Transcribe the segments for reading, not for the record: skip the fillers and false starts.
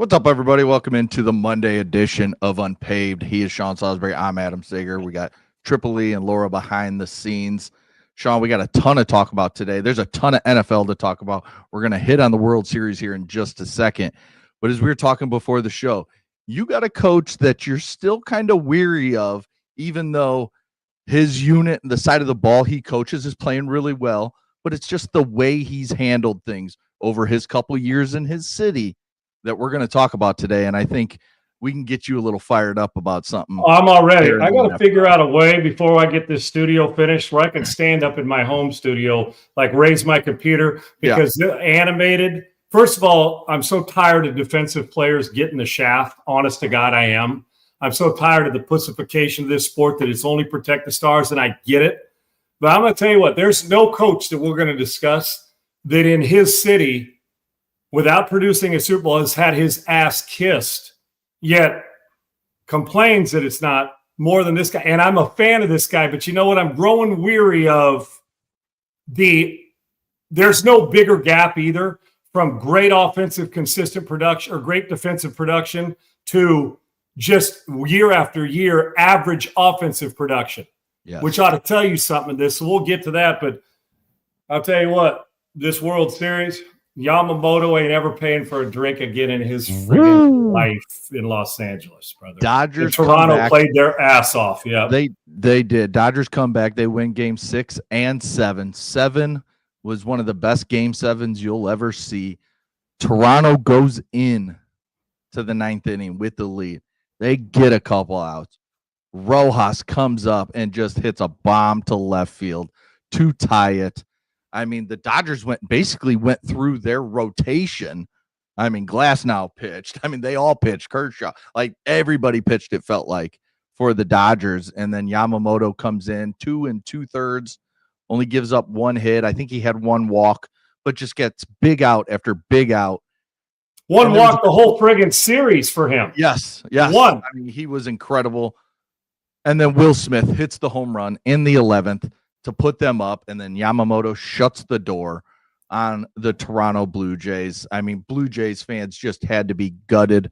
What's up, everybody? Welcome into the Monday edition of Unpaved. He is Sean Salisbury. I'm Adam Sager. We got Triple E and Laura behind the scenes. Sean, we got a ton to talk about today. There's a ton of NFL to talk about. We're going to hit on the World Series here in just a second. But as we were talking before the show, you got a coach that you're still kind of weary of, even though his unit, the side of the ball he coaches, is playing really well. But it's just the way he's handled things over his couple years in his city that we're going to talk about today. And I think we can get you a little fired up about something. I'm all ready. I got to figure out a way before I get this studio finished where I can stand up in my home studio, like raise my computer, because animated. First of all, I'm so tired of defensive players getting the shaft. Honest to God, I am. I'm so tired of the pussification of this sport that it's only protect the stars, and I get it. But I'm going to tell you what, there's no coach that we're going to discuss that in his city, without producing a Super Bowl, has had his ass kissed, yet complains that it's not more than this guy. And I'm a fan of this guy, but you know what? I'm growing weary of there's no bigger gap either from great offensive consistent production or great defensive production to just year after year average offensive production, which ought to tell you something of this. So we'll get to that, but I'll tell you what, this World Series – Yamamoto ain't ever paying for a drink again in his friggin' life in Los Angeles, brother. Dodgers, and Toronto played their ass off. Yeah, they did. Dodgers come back. They win Game 6 and 7. 7 was one of the best Game 7s you'll ever see. Toronto goes in to the 9th inning with the lead. They get a couple outs. Rojas comes up and just hits a bomb to left field to tie it. I mean, the Dodgers went through their rotation. I mean, Glasnow pitched. I mean, they all pitched. Kershaw, like everybody pitched, it felt like, for the Dodgers. And then Yamamoto comes in 2 2/3, only gives up 1 hit. I think he had 1 walk, but just gets big out after big out. 1 walk the whole friggin' series for him. Yes. 1. I mean, he was incredible. And then Will Smith hits the home run in the 11th. To put them up, and then Yamamoto shuts the door on the Toronto Blue Jays. I mean, Blue Jays fans just had to be gutted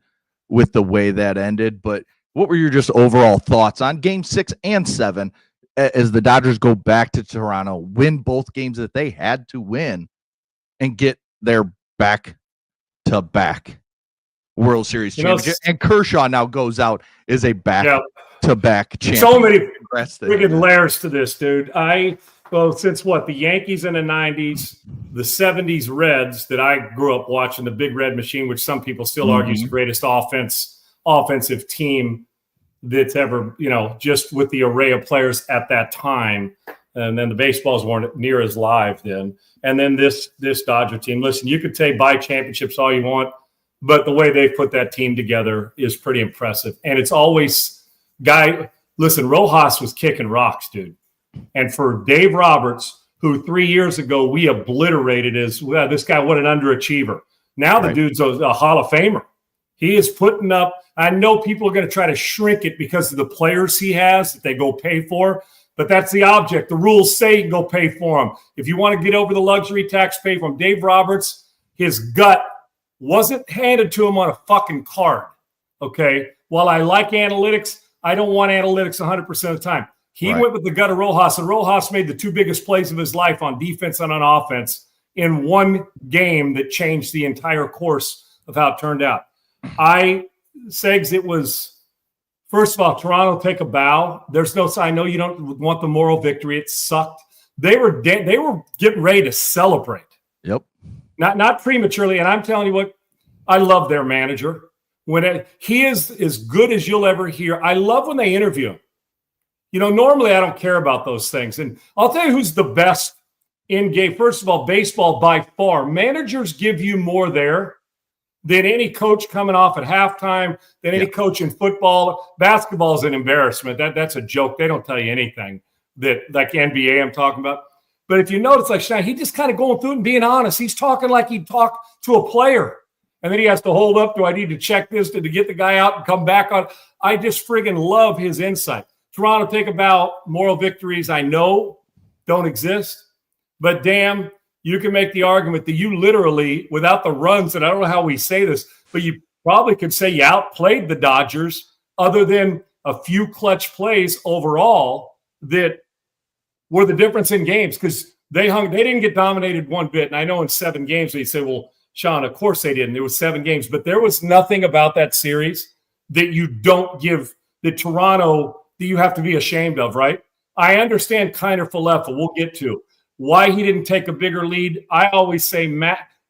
with the way that ended. But what were your just overall thoughts on Game 6 and 7 as the Dodgers go back to Toronto, win both games that they had to win, and get their back-to-back World Series championship? And Kershaw now goes out as a back-to-back champion. So many friggin' layers to this, dude. Since the Yankees in the 90s, the 70s Reds that I grew up watching, the Big Red Machine, which some people still argue is the greatest offensive team that's ever, just with the array of players at that time. And then the baseballs weren't near as live then. And then this Dodger team. Listen, you could say buy championships all you want, but the way they put that team together is pretty impressive. And it's always listen, Rojas was kicking rocks, dude. And for Dave Roberts, who 3 years ago we obliterated as, well, this guy, what an underachiever. Now the dude's a Hall of Famer. He is putting up, I know people are going to try to shrink it because of the players he has that they go pay for, but that's the object. The rules say you can go pay for them. If you want to get over the luxury tax, pay for him. Dave Roberts, his gut wasn't handed to him on a fucking card, okay? While I like analytics, I don't want analytics 100% of the time. He went with the gut of Rojas, and Rojas made the 2 biggest plays of his life on defense and on offense in 1 game that changed the entire course of how it turned out. It was, first of all, Toronto take a bow. I know you don't want the moral victory. It sucked. They were getting ready to celebrate. Yep. Not prematurely, and I'm telling you what, I love their manager. He is as good as you'll ever hear. I love when they interview him. Normally I don't care about those things. And I'll tell you who's the best in game. First of all, baseball by far. Managers give you more there than any coach coming off at halftime, than any coach in football. Basketball is an embarrassment. That's a joke. They don't tell you anything that, like NBA I'm talking about. But if you notice, like Shine, he just kind of going through it and being honest. He's talking like he'd talk to a player. And then he has to hold up. Do I need to check this to get the guy out and come back on? I just friggin' love his insight. Toronto take a bow. Moral victories, I know, don't exist. But damn, you can make the argument that you literally, without the runs, and I don't know how we say this, but you probably could say you outplayed the Dodgers, other than a few clutch plays overall that were the difference in games, because they didn't get dominated one bit. And I know in 7 games they say, well, Sean, of course they didn't. It was 7 games, but there was nothing about that series that you don't give the Toronto that you have to be ashamed of, right? I understand Kiner Falefa. We'll get to why he didn't take a bigger lead. I always say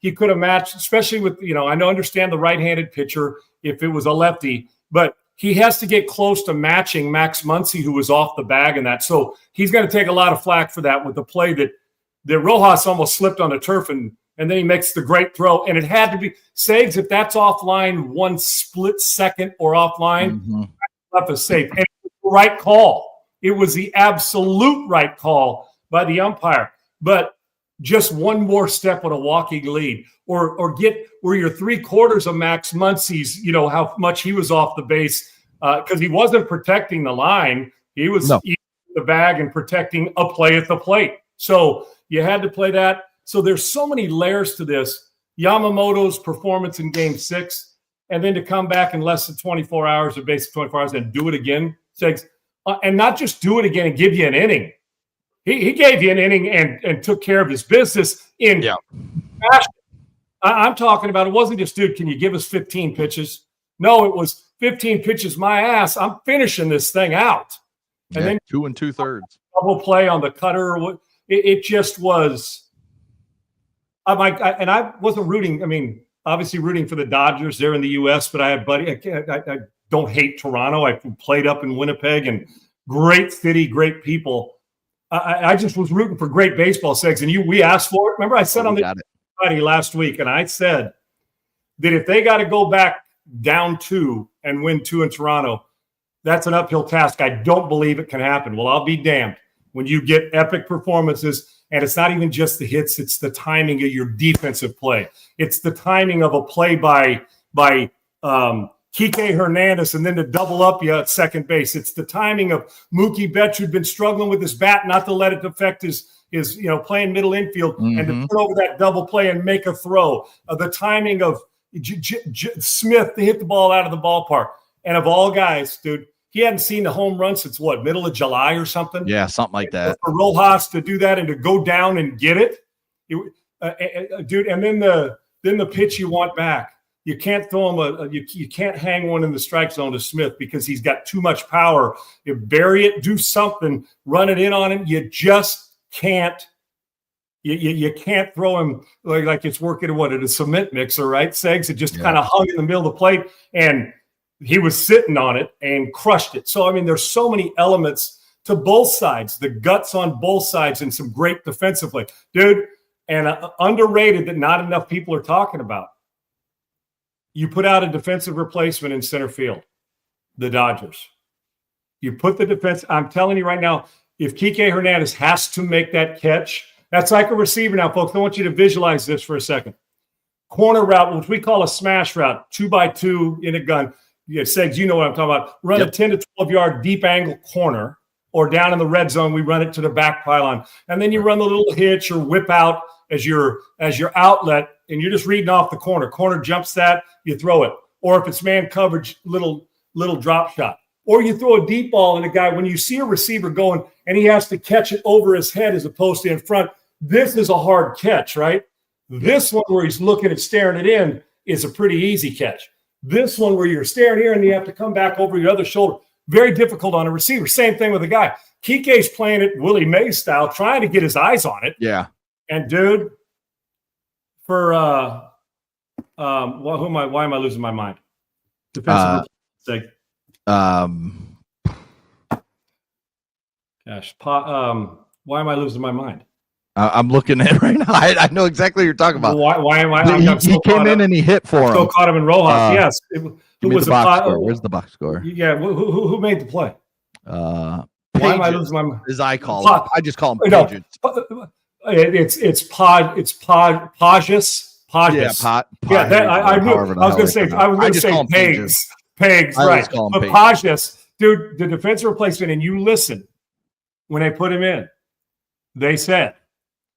he could have matched, especially with, I understand the right-handed pitcher if it was a lefty, but he has to get close to matching Max Muncy, who was off the bag in that. So he's going to take a lot of flack for that with the play that Rojas almost slipped on the turf, and then he makes the great throw. And it had to be Sags, if that's offline 1 split second or offline, left is safe. And it was the right call. It was the absolute right call by the umpire. But just one more step on a walking lead, or get where you're 3/4 of Max Muncy's, how much he was off the base, because he wasn't protecting the line. He was eating the bag and protecting a play at the plate. So you had to play that. So there's so many layers to this. Yamamoto's performance in Game 6, and then to come back in less than 24 hours, or basically 24 hours, and do it again, and not just do it again and give you an inning. He gave you an inning and took care of his business in fashion. I'm talking about, it wasn't just, dude, can you give us 15 pitches? No, it was 15 pitches, my ass. I'm finishing this thing out. And then 2 2/3. Double play on the cutter. It just was. I wasn't rooting. I mean, obviously rooting for the Dodgers. They're in the U.S., but I have I don't hate Toronto. I played up in Winnipeg, and great city, great people. I just was rooting for great baseball, Segs, and we asked for it. Remember, I said on the Friday last week, and I said that if they got to go back down 2 and win 2 in Toronto, that's an uphill task. I don't believe it can happen. Well, I'll be damned when you get epic performances, and it's not even just the hits; it's the timing of your defensive play. It's the timing of a play by Kike Hernandez, and then to double up you at second base. It's the timing of Mookie Betts, who'd been struggling with his bat, not to let it affect his playing middle infield, and to put over that double play and make a throw. The timing of Smith to hit the ball out of the ballpark. And of all guys, dude, he hadn't seen the home run since middle of July or something? Yeah, something like that. For Rojas to do that and to go down and get it, dude, and then the pitch you want back. You can't throw him you can't hang one in the strike zone to Smith because he's got too much power. You bury it, do something, run it in on him. You just can't. You can't throw him like it's working at a cement mixer, right? Segs, it just kind of hung in the middle of the plate, and he was sitting on it and crushed it. So I mean, there's so many elements to both sides, the guts on both sides, and some great defensive play, dude. And underrated that not enough people are talking about. You put out a defensive replacement in center field, the Dodgers. You put the defense. I'm telling you right now, if Kike Hernandez has to make that catch, that's like a receiver now, folks. I want you to visualize this for a second. Corner route, which we call a smash route, 2x2 in a gun. Segs, you know what I'm talking about. Run a 10 to 12 yard deep angle corner, or down in the red zone, we run it to the back pylon. And then you run the little hitch or whip out as your outlet, and you're just reading off the corner. Corner jumps that, you throw it. Or if it's man coverage, little drop shot. Or you throw a deep ball, and a guy, when you see a receiver going and he has to catch it over his head as opposed to in front, this is a hard catch, right? This one where he's looking at staring it in is a pretty easy catch. This one where you're staring here and you have to come back over your other shoulder, very difficult on a receiver. Same thing with a guy. Kike's playing it Willie Mays style, trying to get his eyes on it. Yeah. And dude, for why am I losing my mind? Defensive sake. Gosh, why am I losing my mind? I'm looking at it right now. I know exactly what you're talking about. Why am I? He came in and he hit for him. Still caught him in Rojas. Yes. Who was the box score? Where's the box score? Yeah. Who made the play? Why am I losing my mind? As I call him. I just call him Pages. It's Pages. Yeah, I knew. I was going to say. I was going to say Pages. Pages, right? But Pages, dude, the defensive replacement, and you listen when they put him in. They said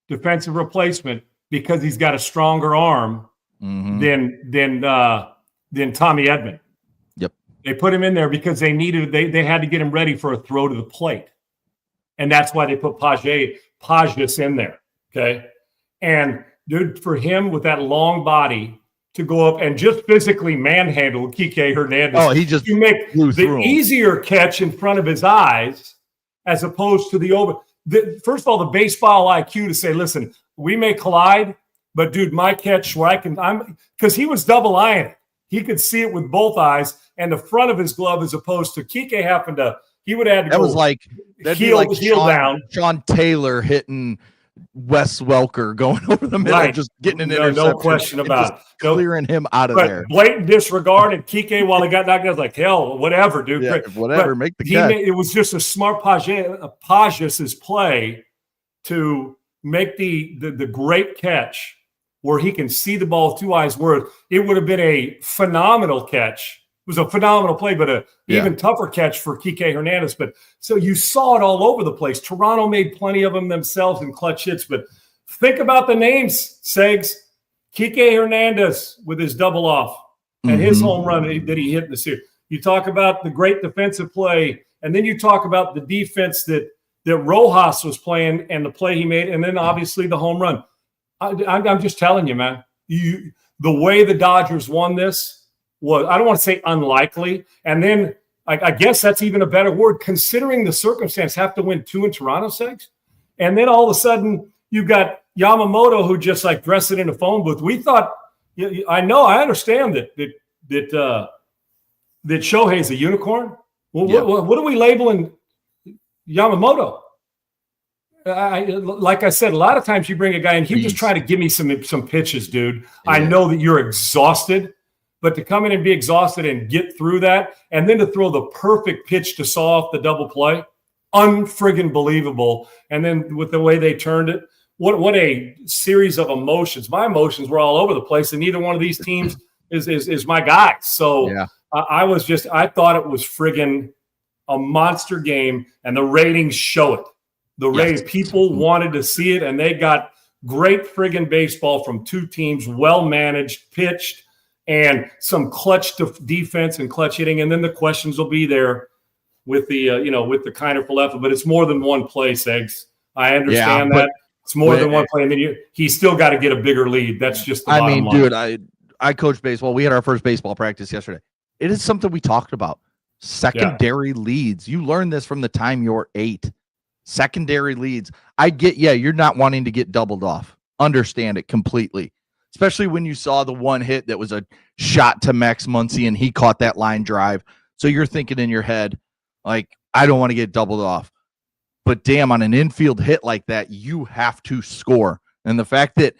defensive replacement because he's got a stronger arm than than Tommy Edman. Yep. They put him in there because they had to get him ready for a throw to the plate. And that's why they put Pages in there. Okay. And dude, for him with that long body to go up and just physically manhandle Kike Hernandez. Oh, he just you make the easier catch in front of his eyes as opposed to first of all, the baseball IQ to say, listen, we may collide, but dude, my catch where because he was double eyeing it. He could see it with both eyes and the front of his glove as opposed to Kike he would have to that go was like heel down. Sean Taylor hitting Wes Welker going over the middle, right. just getting an interception. No question about it. Clearing him out of there. Blatant disregard, and Kike, while he got knocked out, was like, hell, whatever, dude. Yeah, whatever, make the catch. It was just a smart Pages' play to make the great catch where he can see the ball with two eyes worth. It would have been a phenomenal catch. It was a phenomenal play, but even tougher catch for Kike Hernandez. But so you saw it all over the place. Toronto made plenty of them themselves in clutch hits. But think about the names, Segs. Kike Hernandez with his double off and his home run that he hit in the series. You talk about the great defensive play, and then you talk about the defense that Rojas was playing and the play he made, and then obviously the home run. I'm just telling you, man. The way the Dodgers won this was, I don't want to say unlikely, and then I guess that's even a better word, considering the circumstance, have to win 2 in Toronto, Segs. And then all of a sudden you've got Yamamoto who just like dressed it in a phone booth. We thought, I understand that Shohei's a unicorn. Well, what are we labeling Yamamoto? Like I said, a lot of times you bring a guy in, he just try to give me some pitches, dude. Yeah. I know that you're exhausted, but to come in and be exhausted and get through that, and then to throw the perfect pitch to saw off the double play, unfriggin' believable. And then with the way they turned it, what a series of emotions. My emotions were all over the place, and neither one of these teams is my guy. So yeah. I thought it was friggin' a monster game, and the ratings show it. The ratings, people wanted to see it, and they got great friggin' baseball from two teams, well managed, pitched, and some clutch defense and clutch hitting. And then the questions will be there with the with the Kiner Falefa, but it's more than one play, Segs. I understand that. It's more than one play, and then he's still got to get a bigger lead. That's just the bottom line. Dude, I coach baseball. We had our first baseball practice yesterday. It is something we talked about. Secondary leads. You learn this from the time you're 8. Secondary leads. I get, you're not wanting to get doubled off. Understand it completely. Especially when you saw the one hit that was a shot to Max Muncy and he caught that line drive. So you're thinking in your head, like, I don't want to get doubled off. But damn, on an infield hit like that, you have to score. And the fact that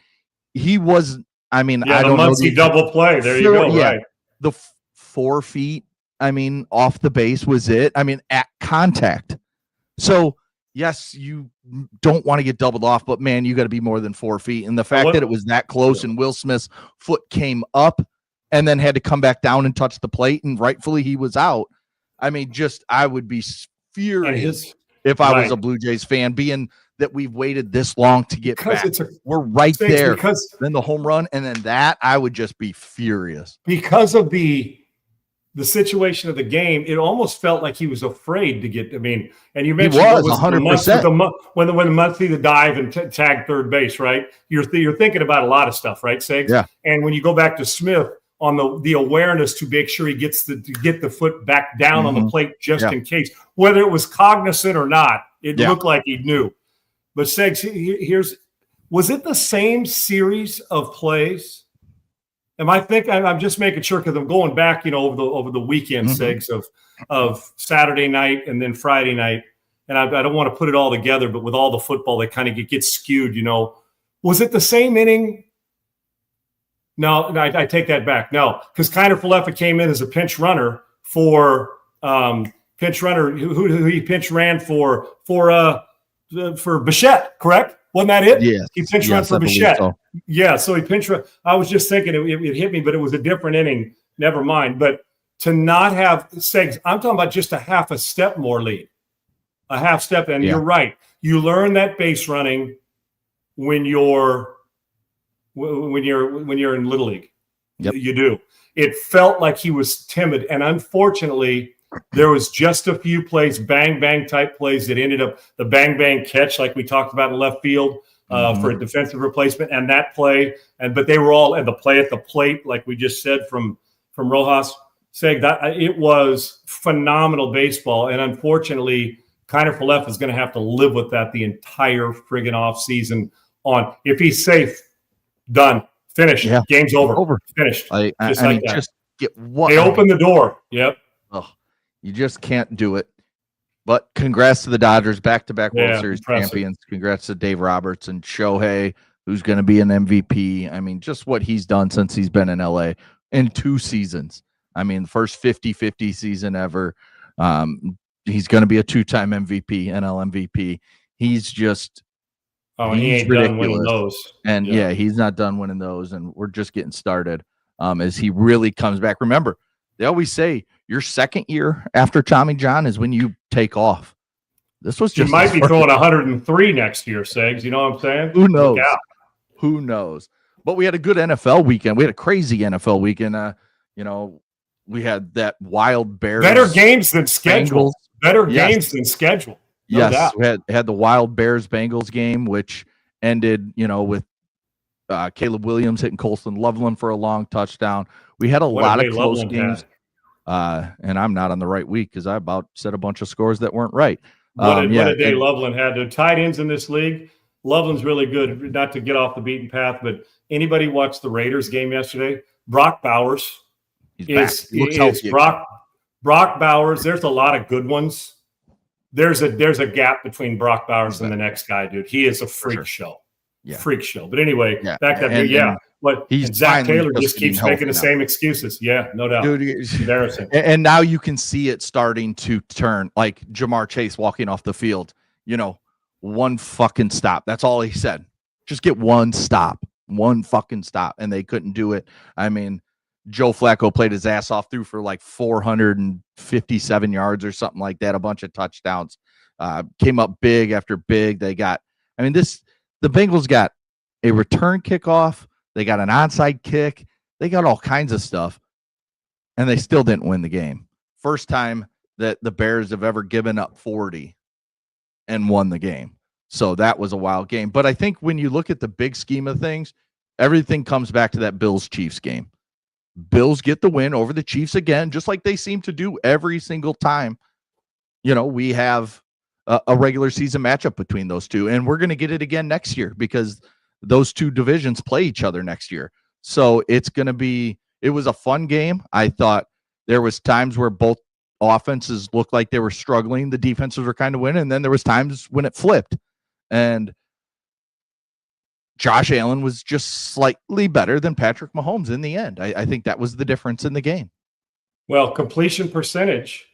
he was, I don't know. Muncy double play. There you go. Yeah, right. The 4 feet, off the base was it. At contact. So, yes, you don't want to get doubled off, but man, you got to be more than 4 feet. And the fact that it was that close and Will Smith's foot came up and then had to come back down and touch the plate, and rightfully he was out. I would be furious if I was a Blue Jays fan, being that we've waited this long to get back. We're right there. Then the home run, and then that, I would just be furious. Because of the situation of the game, it almost felt like he was afraid to get. And you mentioned he was 100% when the Muncy the dive and tag third base, right? You're thinking about a lot of stuff, right, Segs? Yeah. And when you go back to Smith on the awareness to make sure he gets to get the foot back down on the plate just in case, whether it was cognizant or not, it looked like he knew. But Segs, was it the same series of plays? I'm just making sure because I'm going back, over the weekend, Segs, of Saturday night and then Friday night, and I don't want to put it all together, but with all the football, they kind of get skewed. Was it the same inning? No, I take that back. No, because Kiner Falefa came in as a pinch runner for who he pinch ran for Bichette, correct? Wasn't that it? Yes. He pinch ran for Bichette. So. Yeah, so he pinch run. I was just thinking it hit me, but it was a different inning. Never mind. But to not have Segs, I'm talking about just a half a step more lead. A half step, and you're right. You learn that base running when you're in Little League. Yep. You do. It felt like he was timid. And unfortunately, there was just a few plays, bang type plays that ended up the bang catch, like we talked about in left field for a defensive replacement, and that play. But they were all, and the play at the plate, like we just said from Rojas, saying that it was phenomenal baseball. And unfortunately, Kiner Falefa is going to have to live with that the entire friggin' off season. On if he's safe, done, finished, game's over. Finished. Just get what they open the door. Yep. Oh, you just can't do it. But congrats to the Dodgers, back-to-back World Series champions. Congrats to Dave Roberts and Shohei, who's going to be an MVP. I mean, just what he's done since he's been in LA in 2 seasons. I mean, first 50-50 season ever. He's going to be a 2-time MVP, NL MVP. He's just he ain't ridiculous. Done winning those. And he's not done winning those, and we're just getting started as he really comes back. Remember, they always say your second year after Tommy John is when you take off. This was just you might be throwing 103 next year, Segs. You know what I'm saying? Who knows? Who knows? But we had a good NFL weekend. We had a crazy NFL weekend. We had that wild Bears. Better games than schedule. Better games than schedule. No doubt. We had the wild Bears-Bengals game, which ended, with Caleb Williams hitting Colston Loveland for a long touchdown. We had a lot of close games. And I'm not on the right week because I about said a bunch of scores that weren't right. What a day Loveland had. The tight ends in this league, Loveland's really good. Not to get off the beaten path, but anybody watched the Raiders game yesterday? Brock Bowers is Brock Bowers. There's a lot of good ones. There's a gap between Brock Bowers and the next guy, dude. He is a freak show. Yeah. Freak show. But anyway, back that But Zach Taylor just keeps making the same excuses. Yeah, no doubt. Dude, embarrassing. And now you can see it starting to turn, like Jamar Chase walking off the field. One fucking stop. That's all he said. Just get one stop. One fucking stop. And they couldn't do it. I mean, Joe Flacco played his ass off, threw for like 457 yards or something like that, a bunch of touchdowns. Came up big after big. The Bengals got a return kickoff. They got an onside kick. They got all kinds of stuff, and they still didn't win the game. First time that the Bears have ever given up 40 and won the game. So that was a wild game. But I think when you look at the big scheme of things, everything comes back to that Bills-Chiefs game. Bills get the win over the Chiefs again, just like they seem to do every single time. We have a regular season matchup between those two, and we're going to get it again next year because those two divisions play each other next year. So it was a fun game. I thought there was times where both offenses looked like they were struggling. The defenses were kind of winning. And then there was times when it flipped, and Josh Allen was just slightly better than Patrick Mahomes in the end. I think that was the difference in the game. Well, completion percentage,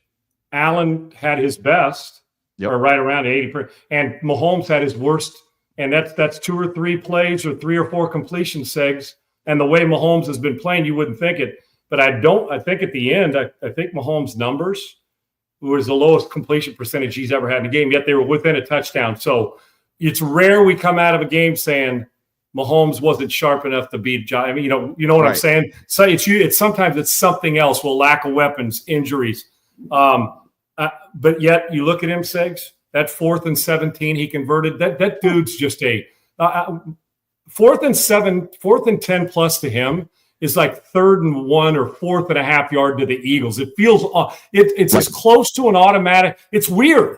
Allen had his best, or right around 80%, and Mahomes had his worst. And that's 2 or 3 plays or 3 or 4 completion segs. And the way Mahomes has been playing, you wouldn't think it. But I think at the end, I think Mahomes' numbers was the lowest completion percentage he's ever had in a game, yet they were within a touchdown. So it's rare we come out of a game saying Mahomes wasn't sharp enough to beat John. I mean, you know what I'm saying? So it's sometimes it's something else. Well, lack of weapons, injuries. But yet you look at him, Segs. That 4th and 17 he converted. That dude's just a 4th and 10 plus to him is like 3rd and 1 or 4th and a half yard to the Eagles. It feels it's as close to an automatic. It's weird.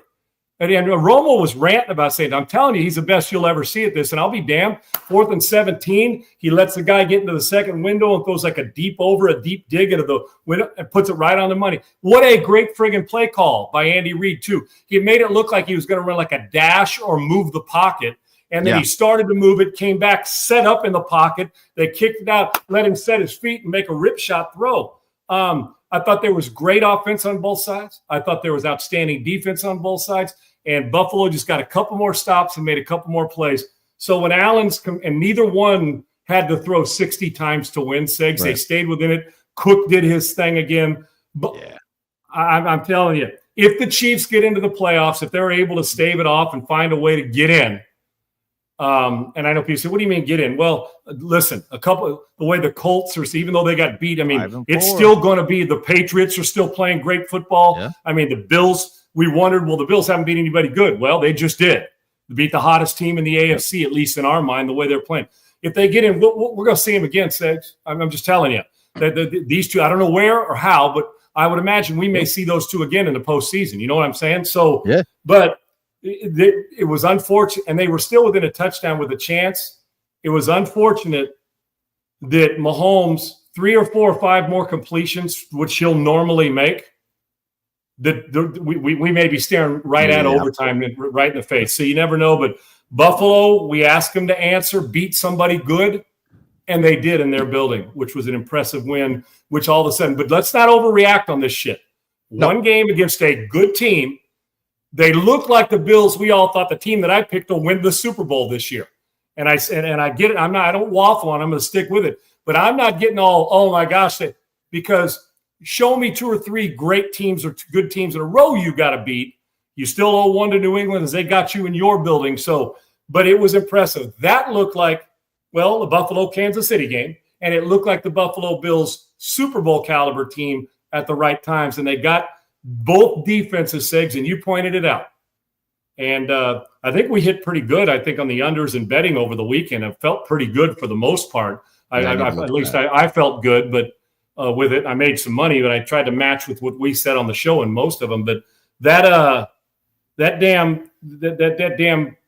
And Romo was ranting about saying, I'm telling you, he's the best you'll ever see at this. And I'll be damned. 4th and 17, he lets the guy get into the second window and throws like a deep dig into the window and puts it right on the money. What a great friggin' play call by Andy Reid, too. He made it look like he was going to run like a dash or move the pocket. And then he started to move it, came back, set up in the pocket. They kicked it out, let him set his feet and make a rip shot throw. I thought there was great offense on both sides. I thought there was outstanding defense on both sides. And Buffalo just got a couple more stops and made a couple more plays. So when Allen's and neither one had to throw 60 times to win, Segs, they stayed within it. Cook did his thing again. But I'm telling you, if the Chiefs get into the playoffs, if they're able to stave it off and find a way to get in, And I know people say, what do you mean get in? Well, listen, the way the Colts are, even though they got beat, I mean, it's still going to be, the Patriots are still playing great football. Yeah. I mean, the Bills, we wondered, well, the Bills haven't beat anybody good. Well, they just did. They beat the hottest team in the AFC, at least in our mind, the way they're playing. If they get in, we're going to see them again, Segs. I'm just telling you. These two, I don't know where or how, but I would imagine we may see those two again in the postseason. You know what I'm saying? So, yeah. But it was unfortunate, and they were still within a touchdown with a chance. It was unfortunate that Mahomes, 3 or 4 or 5 more completions, which he'll normally make, that we may be staring right at overtime, right in the face. So you never know. But Buffalo, we asked them to answer, beat somebody good, and they did in their building, which was an impressive win, which all of a sudden – but let's not overreact on this shit. One game against a good team. They look like the Bills. We all thought the team that I picked will win the Super Bowl this year. And I get it. I don't waffle on it. I'm going to stick with it. But I'm not getting all, oh, my gosh, because show me 2 or 3 great teams or good teams in a row you got to beat. You still owe 1 to New England as they got you in your building. So, but it was impressive. That looked like, well, the Buffalo-Kansas City game, and it looked like the Buffalo Bills Super Bowl caliber team at the right times. And they got both defenses, Segs, and you pointed it out. And I think we hit pretty good, I think, on the unders and betting over the weekend. It felt pretty good for the most part. I felt good, but with it, I made some money, but I tried to match with what we said on the show in most of them. But the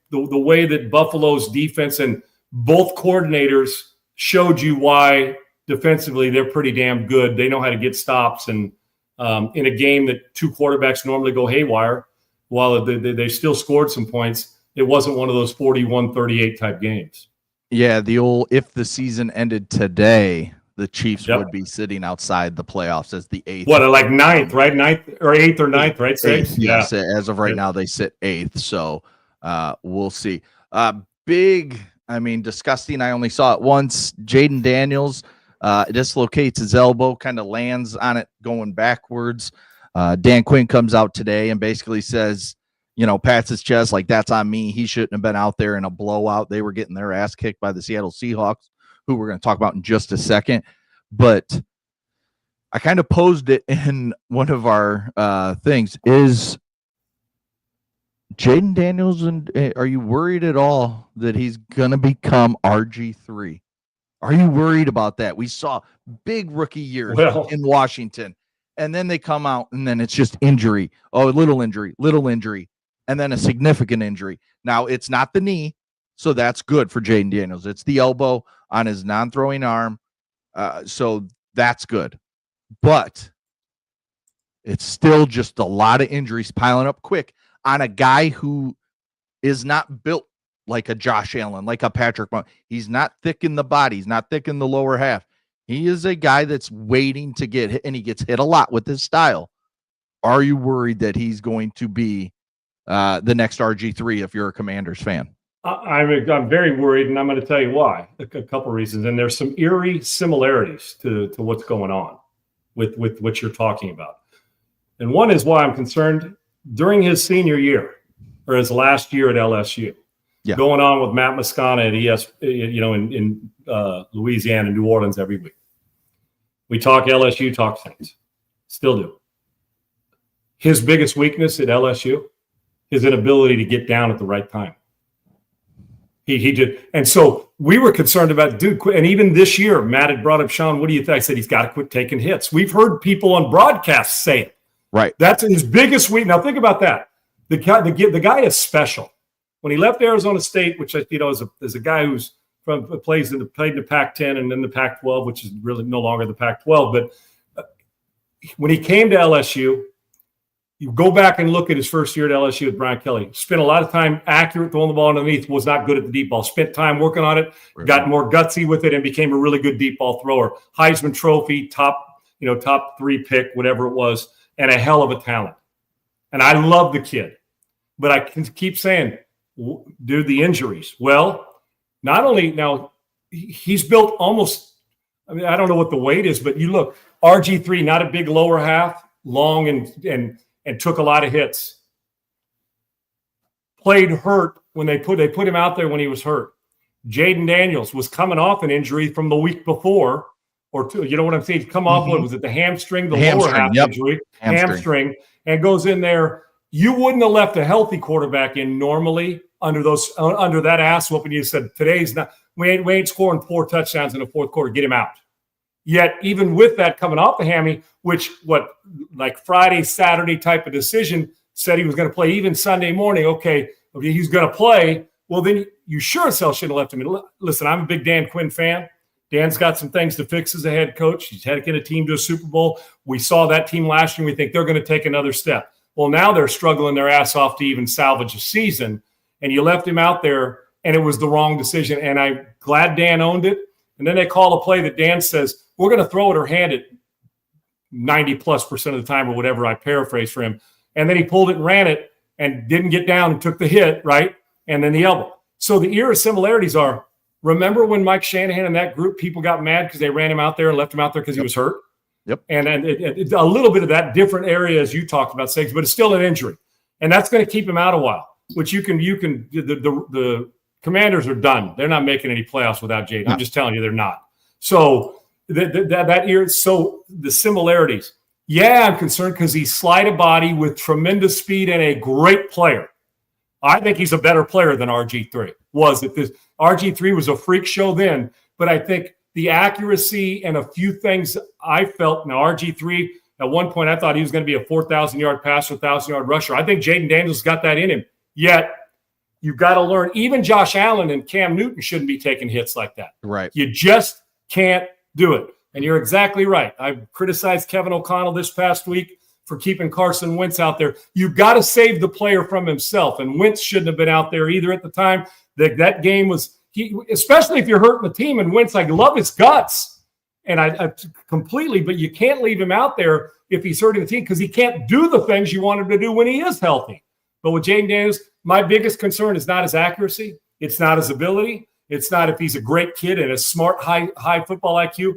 way that Buffalo's defense and both coordinators showed you why defensively they're pretty damn good. They know how to get stops, and in a game that 2 quarterbacks normally go haywire, while they still scored some points, it wasn't one of those 41-38 type games. Yeah, the old if the season ended today, the Chiefs would be sitting outside the playoffs as the 8th. What, like 9th, right? 9th or 8th or 9th, right? 8th, yes. As of right now, they sit 8th. So we'll see. Disgusting. I only saw it once. Jaden Daniels dislocates his elbow, kind of lands on it going backwards. Dan Quinn comes out today and basically says, pats his chest like, that's on me. He shouldn't have been out there in a blowout. They were getting their ass kicked by the Seattle Seahawks, who we're going to talk about in just a second. But I kind of posed it in one of our things. Is Jaden Daniels, are you worried at all that he's going to become RG3? Are you worried about that? We saw big rookie years in Washington, and then they come out, and then it's just injury. Oh, little injury, and then a significant injury. Now, it's not the knee, so that's good for Jaden Daniels. It's the elbow on his non-throwing arm, so that's good. But it's still just a lot of injuries piling up quick on a guy who is not built like a Josh Allen, like a Patrick Mahomes. He's not thick in the body. He's not thick in the lower half. He is a guy that's waiting to get hit, and he gets hit a lot with his style. Are you worried that he's going to be the next RG3 if you're a Commanders fan? I'm very worried, and I'm going to tell you why. A couple reasons, and there's some eerie similarities to what's going on with what you're talking about. And one is why I'm concerned during his senior year or his last year at LSU. Going on with Matt Moscona at in Louisiana, New Orleans every week. We talk LSU, talk Saints. Still do. His biggest weakness at LSU, his inability to get down at the right time. He did. And so we were concerned about, dude, and even this year, Matt had brought up, Sean, what do you think? I said, he's got to quit taking hits. We've heard people on broadcasts say it. Right. That's his biggest weakness. Now think about that. The guy is special. When he left Arizona State, which is a guy who's played in the Pac-10 and then the Pac-12, which is really no longer the Pac-12. But when he came to LSU, you go back and look at his first year at LSU with Brian Kelly. Spent a lot of time accurate throwing the ball underneath. Was not good at the deep ball. Spent time working on it. Got more gutsy with it and became a really good deep ball thrower. Heisman Trophy, top 3 pick, whatever it was, and a hell of a talent. And I love the kid, but I can keep saying, dude, the injuries. Well, not only now he's built almost, I don't know what the weight is, but you look, RG3, not a big lower half, long and took a lot of hits. Played hurt when they put him out there when he was hurt. Jaden Daniels was coming off an injury from the week before or two. You know what I'm saying? Come off, what was it, the hamstring, the lower half injury, hamstring, and goes in there. You wouldn't have left a healthy quarterback in normally under that ass whooping. You said, today's not, we ain't scoring 4 touchdowns in the fourth quarter. Get him out. Yet, even with that coming off the hammy, which like Friday, Saturday type of decision, said he was going to play even Sunday morning. Okay, he's going to play. Well, then you sure as hell shouldn't have left him in. Listen, I'm a big Dan Quinn fan. Dan's got some things to fix as a head coach. He's had to get a team to a Super Bowl. We saw that team last year, and we think they're going to take another step. Well, now they're struggling their ass off to even salvage a season, and you left him out there, and it was the wrong decision, and I'm glad Dan owned it. And then they call a play that Dan says, we're going to throw it or hand it 90+% of the time or whatever, I paraphrase for him. And then he pulled it and ran it and didn't get down and took the hit, right? And then the elbow. So the era similarities are, remember when Mike Shanahan and that group, people got mad because they ran him out there and left him out there because he was hurt? Yep. And it's a little bit of that different area as you talked about, Segs, but it's still an injury. And that's going to keep him out a while, which the Commanders are done. They're not making any playoffs without Jaden. I'm just telling you, they're not. So that year, so the similarities. Yeah, I'm concerned because he's slide a body with tremendous speed and a great player. I think he's a better player than RG3 was. RG3 was a freak show then, but I think the accuracy and a few things I felt. Now, RG3, at one point, I thought he was going to be a 4,000-yard passer, 1,000-yard rusher. I think Jaden Daniels got that in him. Yet, you've got to learn. Even Josh Allen and Cam Newton shouldn't be taking hits like that. Right. You just can't do it. And you're exactly right. I criticized Kevin O'Connell this past week for keeping Carson Wentz out there. You've got to save the player from himself. And Wentz shouldn't have been out there either at the time. That game was especially if you're hurting the team. And Wentz, I love his guts. And I completely, but you can't leave him out there if he's hurting the team because he can't do the things you want him to do when he is healthy. But with Jaden Daniels, my biggest concern is not his accuracy. It's not his ability. It's not if he's a great kid and a smart, high football IQ.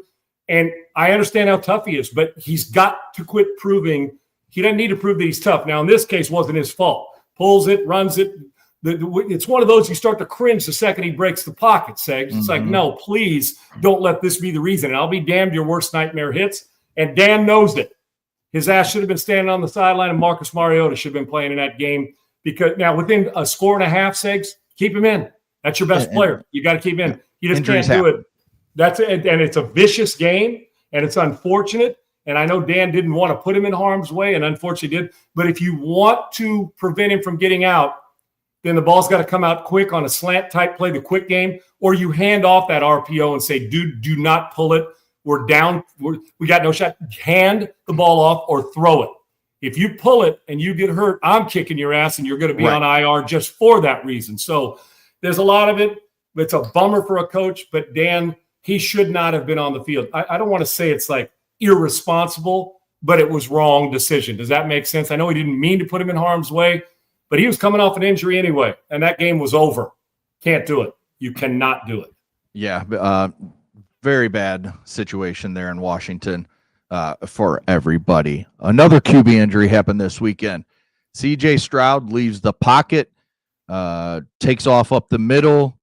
And I understand how tough he is, but he's got to quit proving. He doesn't need to prove that he's tough. Now, in this case, wasn't his fault. Pulls it, runs it. It's one of those you start to cringe the second he breaks the pocket, Segs. It's like, no, please don't let this be the reason. And I'll be damned your worst nightmare hits. And Dan knows it. His ass should have been standing on the sideline, and Marcus Mariota should have been playing in that game. Because now within a score and a half, Segs, keep him in. That's your best player. You got to keep him in. You just can't do it. That's it. And it's a vicious game, and it's unfortunate. And I know Dan didn't want to put him in harm's way, and unfortunately did. But if you want to prevent him from getting out, then the ball's got to come out quick on a slant type play, the quick game, or you hand off that RPO and say, dude, do not pull it. We're down. We got no shot. Hand the ball off or throw it. If you pull it and you get hurt, I'm kicking your ass, and you're going to be on IR just for that reason. So there's a lot of it. It's a bummer for a coach, but Dan, he should not have been on the field. I don't want to say it's like irresponsible, but it was wrong decision. Does that make sense? I know he didn't mean to put him in harm's way, but he was coming off an injury anyway, and that game was over. Can't do it. You cannot do it. Yeah, very bad situation there in Washington for everybody. Another QB injury happened this weekend. C.J. Stroud leaves the pocket, takes off up the middle,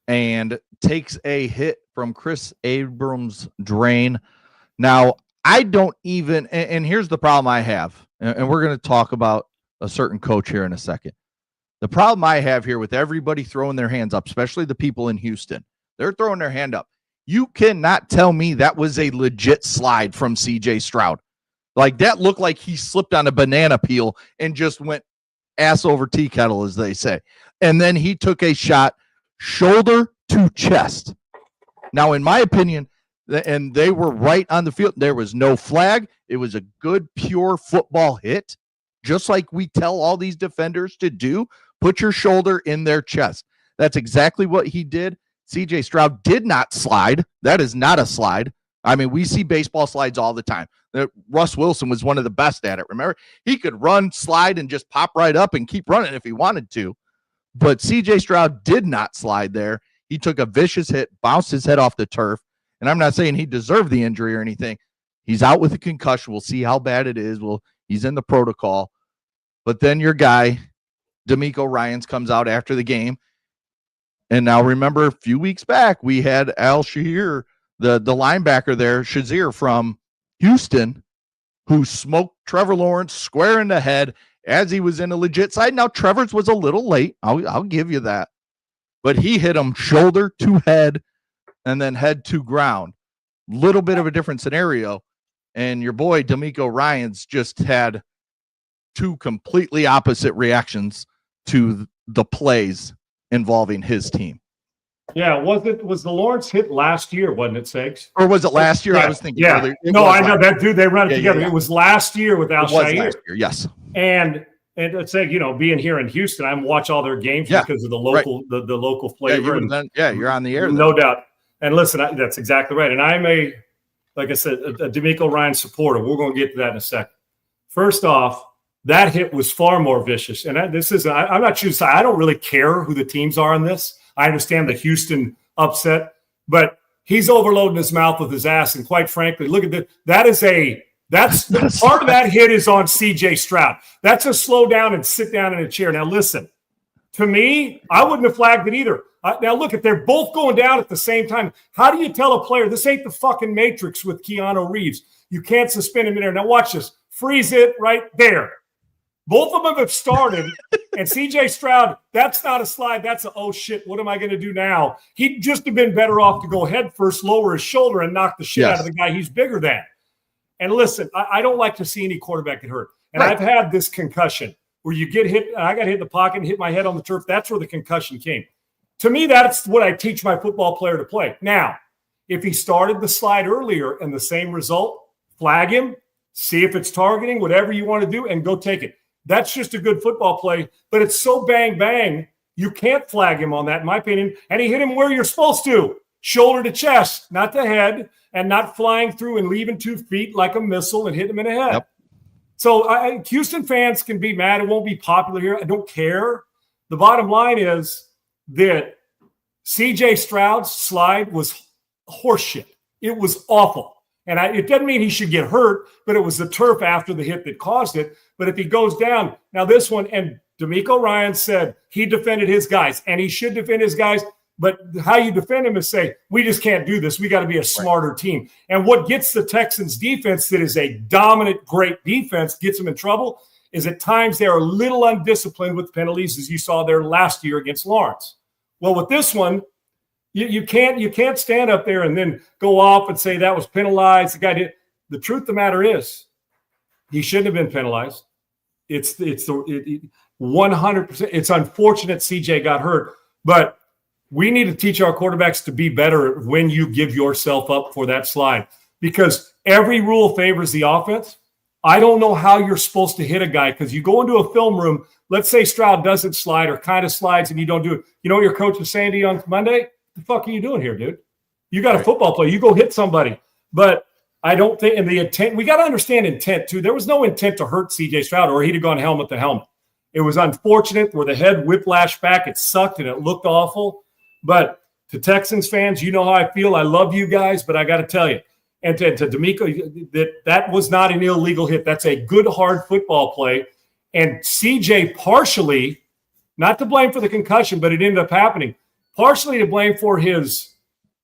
and takes a hit from Chris Abrams' drain. Now, I don't even, and here's the problem I have, and we're going to talk about a certain coach here in a second. The problem I have here with everybody throwing their hands up, especially the people in Houston, they're throwing their hand up. You cannot tell me that was a legit slide from C.J. Stroud. Like, that looked like he slipped on a banana peel and just went ass over tea kettle, as they say. And then he took a shot shoulder to chest. Now, in my opinion, and they were right on the field, there was no flag. It was a good, pure football hit, just like we tell all these defenders to do. Put your shoulder in their chest. That's exactly what he did. C.J. Stroud did not slide. That is not a slide. I mean, we see baseball slides all the time. Russ Wilson was one of the best at it. Remember, he could run, slide, and just pop right up and keep running if he wanted to. But C.J. Stroud did not slide there. He took a vicious hit, bounced his head off the turf. And I'm not saying he deserved the injury or anything. He's out with a concussion. We'll see how bad it is. He's in the protocol. But then your guy, D'Amico Ryans comes out after the game. And now remember, a few weeks back, we had Al Shahir, the linebacker there, Shazier from Houston, who smoked Trevor Lawrence square in the head as he was in a legit side. Now, Trevor's was a little late. I'll give you that. But he hit him shoulder to head and then head to ground. Little bit of a different scenario. And your boy, D'Amico Ryans, just had two completely opposite reactions to the plays involving his team. Yeah, was the Lawrence hit last year, wasn't it, Segs? Or was it last year? Yeah. I was thinking earlier. No, I know that dude. They run it together. Yeah. It was last year with Al Shahir. Last year, yes. And it's like, being here in Houston, I watch all their games because of the local the local flavor. You're on the air. No doubt. And listen, that's exactly right. And I'm like I said, a D'Amico Ryans supporter. We're going to get to that in a second. First off, that hit was far more vicious. And I'm not choosing. I don't really care who the teams are in this. I understand the Houston upset, but he's overloading his mouth with his ass. And quite frankly, look at that. That's part of that hit is on CJ Stroud. That's a slow down and sit down in a chair. Now, listen, to me, I wouldn't have flagged it either. Now, look, if they're both going down at the same time, how do you tell a player this ain't the fucking Matrix with Keanu Reeves? You can't suspend him in there. Now, watch this. Freeze it right there. Both of them have started, and CJ Stroud, that's not a slide. That's a, oh, shit, what am I going to do now? He'd just have been better off to go head first, lower his shoulder, and knock the shit out of the guy he's bigger than. And listen, I don't like to see any quarterback get hurt. And I've had this concussion where you get hit. I got hit in the pocket and hit my head on the turf. That's where the concussion came. To me, that's what I teach my football player to play. Now, if he started the slide earlier and the same result, flag him, see if it's targeting, whatever you want to do, and go take it. That's just a good football play, but it's so bang, bang, you can't flag him on that, in my opinion. And he hit him where you're supposed to, shoulder to chest, not the head, and not flying through and leaving 2 feet like a missile and hit him in the head. Yep. So Houston fans can be mad. It won't be popular here. I don't care. The bottom line is that CJ Stroud's slide was horseshit. It was awful. And it doesn't mean he should get hurt, but it was the turf after the hit that caused it. But if he goes down, now this one, and D'Amico Ryans said he defended his guys, and he should defend his guys. But how you defend him is say, we just can't do this. We got to be a smarter team. And what gets the Texans defense that is a dominant, great defense, gets them in trouble, is at times they're a little undisciplined with penalties, as you saw there last year against Lawrence. Well, with this one, you can't stand up there and then go off and say that was penalized. The guy did. The truth of the matter is, he shouldn't have been penalized. It's 100%. It's unfortunate CJ got hurt, but we need to teach our quarterbacks to be better when you give yourself up for that slide, because every rule favors the offense. I don't know how you're supposed to hit a guy, because you go into a film room. Let's say Stroud doesn't slide or kind of slides and you don't do it. You know what your coach was saying to you on Monday? The fuck are you doing here, dude? You got a football player. You go hit somebody. But I don't think, and the intent, we got to understand intent too. There was no intent to hurt CJ Stroud, or he'd have gone helmet to helmet. It was unfortunate where the head whiplashed back. It sucked and it looked awful. But to Texans fans, you know how I feel. I love you guys, but I got to tell you, and to D'Amico, that was not an illegal hit. That's a good, hard football play. And CJ partially, not to blame for the concussion, but it ended up happening, partially to blame for his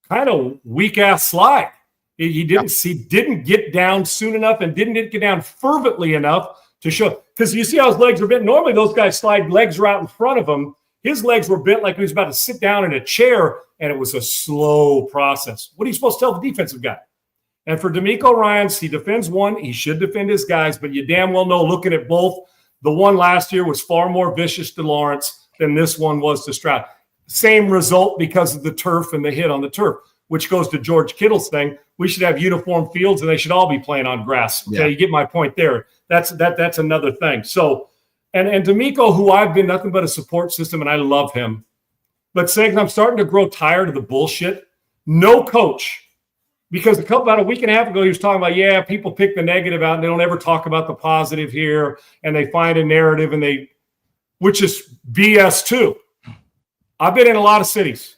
kind of weak-ass slide. He didn't get down soon enough and didn't get down fervently enough to show. Because you see how his legs are bent. Normally those guys slide, legs are out in front of him. His legs were bent like he was about to sit down in a chair, and it was a slow process. What are you supposed to tell the defensive guy? And for D'Amico Ryans, he defends one. He should defend his guys, but you damn well know, looking at both, the one last year was far more vicious to Lawrence than this one was to Stroud. Same result because of the turf and the hit on the turf, which goes to George Kittle's thing. We should have uniform fields, and they should all be playing on grass. Okay, You get my point there. That's another thing. So, and D'Amico, who I've been nothing but a support system, and I love him. But saying I'm starting to grow tired of the bullshit. No coach, because about a week and a half ago, he was talking about, people pick the negative out and they don't ever talk about the positive here, and they find a narrative, which is BS too. I've been in a lot of cities.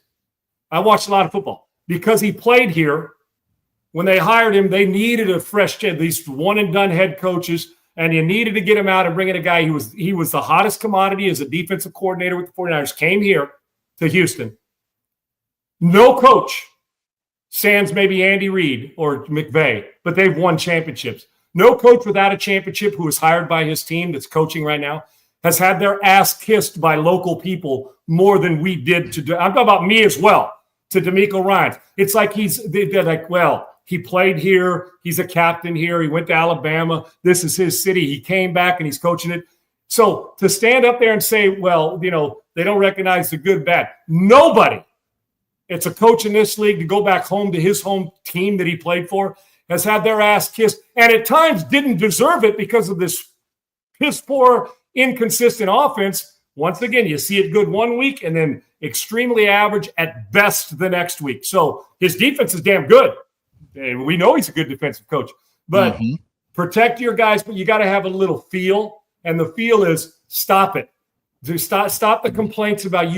I watched a lot of football. Because he played here, when they hired him, they needed a fresh, these one-and-done head coaches. and you needed to get him out and bring in a guy. He was the hottest commodity as a defensive coordinator with the 49ers, came here to Houston. No coach, sans maybe Andy Reid or McVay, but they've won championships. No coach without a championship who was hired by his team that's coaching right now has had their ass kissed by local people more than we did to do. I'm talking about me as well, to D'Amico Ryans. It's like they're like, well, he played here. He's a captain here. He went to Alabama. This is his city. He came back and he's coaching it. So to stand up there and say, well, you know, they don't recognize the good, bad. Nobody. It's a coach in this league to go back home to his home team that he played for has had their ass kissed and at times didn't deserve it because of this piss poor, inconsistent offense. Once again, you see it good one week and then extremely average at best the next week. So his defense is damn good. And we know he's a good defensive coach. But protect your guys, but you got to have a little feel. And the feel is stop it. Stop the complaints about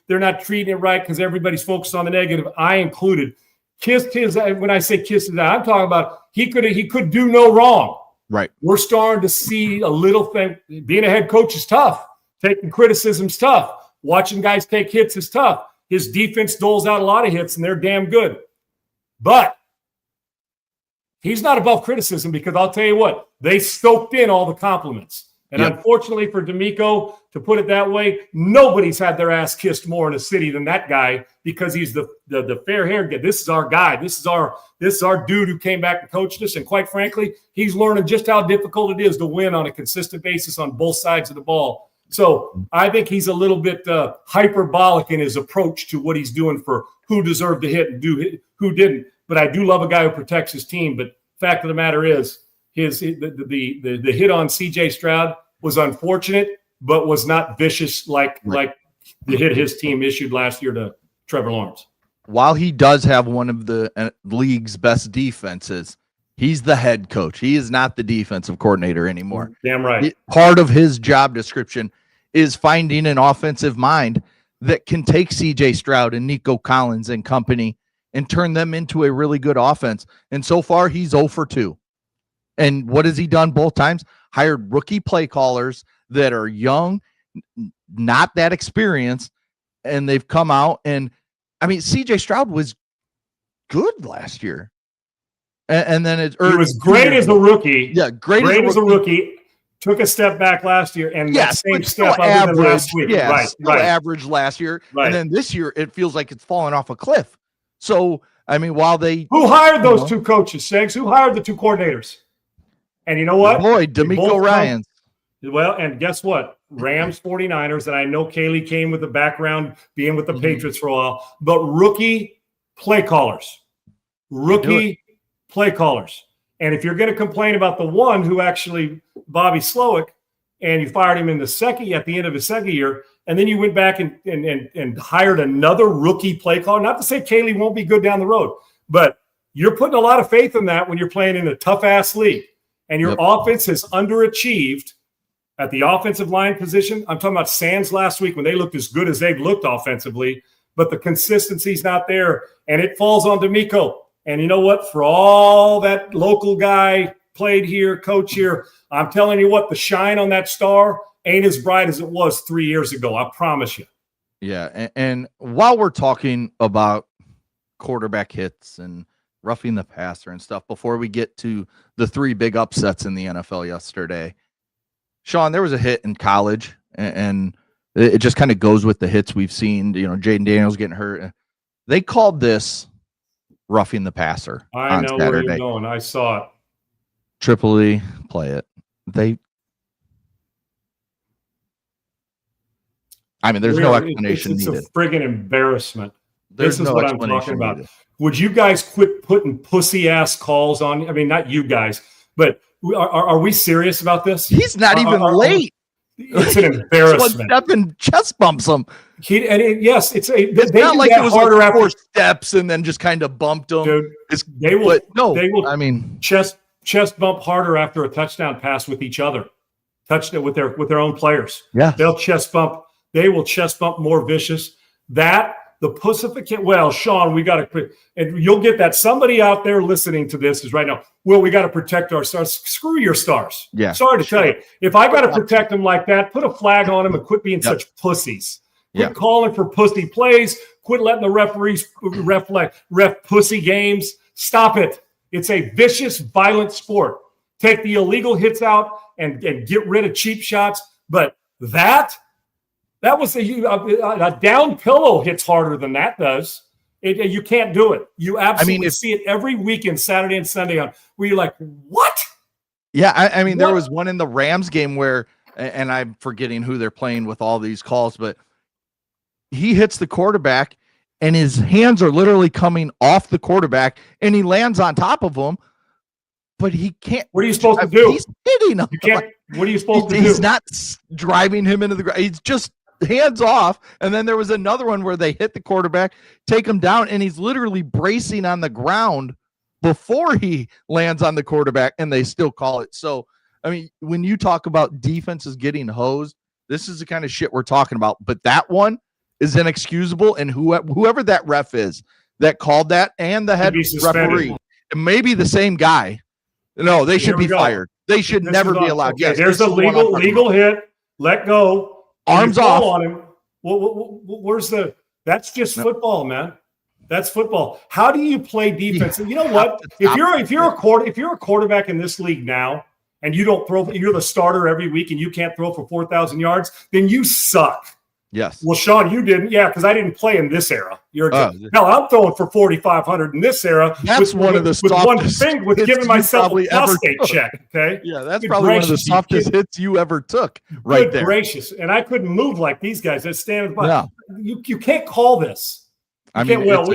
they're not treating it right because everybody's focused on the negative. I included. Kissed his, when I say kissed his, I'm talking about he could do no wrong. Right. We're starting to see a little thing. Being a head coach is tough. Taking criticism's tough. Watching guys take hits is tough. His defense doles out a lot of hits, and they're damn good. But he's not above criticism because I'll tell you what, they soaked in all the compliments. And unfortunately for D'Amico, to put it that way, nobody's had their ass kissed more in a city than that guy because he's the fair-haired guy. This is our guy. This is our dude who came back and coached us. And quite frankly, he's learning just how difficult it is to win on a consistent basis on both sides of the ball. So I think he's a little bit hyperbolic in his approach to what he's doing for who deserved to hit and who didn't. But I do love a guy who protects his team. But fact of the matter is, the hit on C.J. Stroud was unfortunate, but was not vicious like the hit his team issued last year to Trevor Lawrence. While he does have one of the league's best defenses, he's the head coach. He is not the defensive coordinator anymore. Damn right. Part of his job description is finding an offensive mind that can take C.J. Stroud and Nico Collins and company and turn them into a really good offense. And so far, he's 0 for 2. And what has he done both times? Hired rookie play callers that are young, not that experienced, and they've come out. And, I mean, C.J. Stroud was good last year. And then he was great as a rookie. Yeah, great as a rookie. Took a step back last year, and that same step other than last week. Yeah, right. Average last year. Right. And then this year, it feels like it's fallen off a cliff. So, I mean, while they... Who hired those two coaches, Segs? Who hired the two coordinators? And you know what? Boy, D'Amico Ryans. Well, and guess what? Rams 49ers, and I know Kaylee came with the background being with the Patriots for a while, but rookie play callers. Rookie play callers. And if you're going to complain about the one who actually, Bobby Slowick, and you fired him at the end of his second year, and then you went back and hired another rookie play caller, not to say Kaylee won't be good down the road, but you're putting a lot of faith in that when you're playing in a tough-ass league. And your offense has underachieved at the offensive line position. I'm talking about Sands last week when they looked as good as they've looked offensively, but the consistency's not there, and it falls on D'Amico. And you know what? For all that local guy played here, coach here, I'm telling you what, the shine on that star ain't as bright as it was 3 years ago. I promise you. Yeah, and while we're talking about quarterback hits and roughing the passer and stuff, before we get to the 3 big upsets in the NFL yesterday, Sean, there was a hit in college, and it just kind of goes with the hits we've seen. You know, Jaden Daniels getting hurt. They called this roughing the passer. I know Saturday. Where you're going. I saw it. Tripoli, play it. There's no explanation needed. It's a friggin' embarrassment. This is what I'm talking about. Would you guys quit putting pussy-ass calls on? I mean, not you guys, but are we serious about this? He's not even late. It's an embarrassment. One step and chest bumps him. It's not like it was harder like 4 steps and then just kind of bumped him. Dude, they will. I mean, chest bump harder after a touchdown pass with each other. Touched it with their own players. Yeah, they'll chest bump. They will chest bump more vicious. That the pussification. Well, Sean, we got to, and you'll get that. Somebody out there listening to this is right now, well, we got to protect our stars. Screw your stars. Yeah. Sorry to tell you. If I got to protect them like that, put a flag on them and quit being such pussies. Quit calling for pussy plays. Quit letting the referees ref pussy games. Stop it. It's a vicious, violent sport. Take the illegal hits out and get rid of cheap shots. But that was a down pillow hits harder than that does. You can't do it. You absolutely see it every weekend, Saturday and Sunday on where you're like, what? Yeah, I mean, there was one in the Rams game where, and I'm forgetting who they're playing with all these calls, but he hits the quarterback and his hands are literally coming off the quarterback and he lands on top of him, but he can't. What are you supposed to do? He's hitting him. You can't. What are you supposed to do? He's not driving him into the ground. He's just hands off. And then there was another one where they hit the quarterback, take him down, and he's literally bracing on the ground before he lands on the quarterback, and they still call it. So, I mean, when you talk about defenses getting hosed, this is the kind of shit we're talking about. But that one is inexcusable, and whoever that ref is that called that and the head referee, it may be the same guy. No, they should be fired. They should never be allowed. Okay, yes, there's a legal hit. Let go. Arms off on him. Where's the? That's just football, man. That's football. How do you play defense? And you know what? If you're a quarterback in this league now, and you don't throw, you're the starter every week, and you can't throw for 4,000 yards, then you suck. Yes. Well, Sean, you didn't. Yeah, because I didn't play in this era. Hell, I'm throwing for 4,500 in this era. That's one of the softest hits with giving myself a prostate check. Okay. Yeah, that's probably one of the softest hits you ever took. Right there. Gracious, and I couldn't move like these guys. That stand by. No. You can't call this. We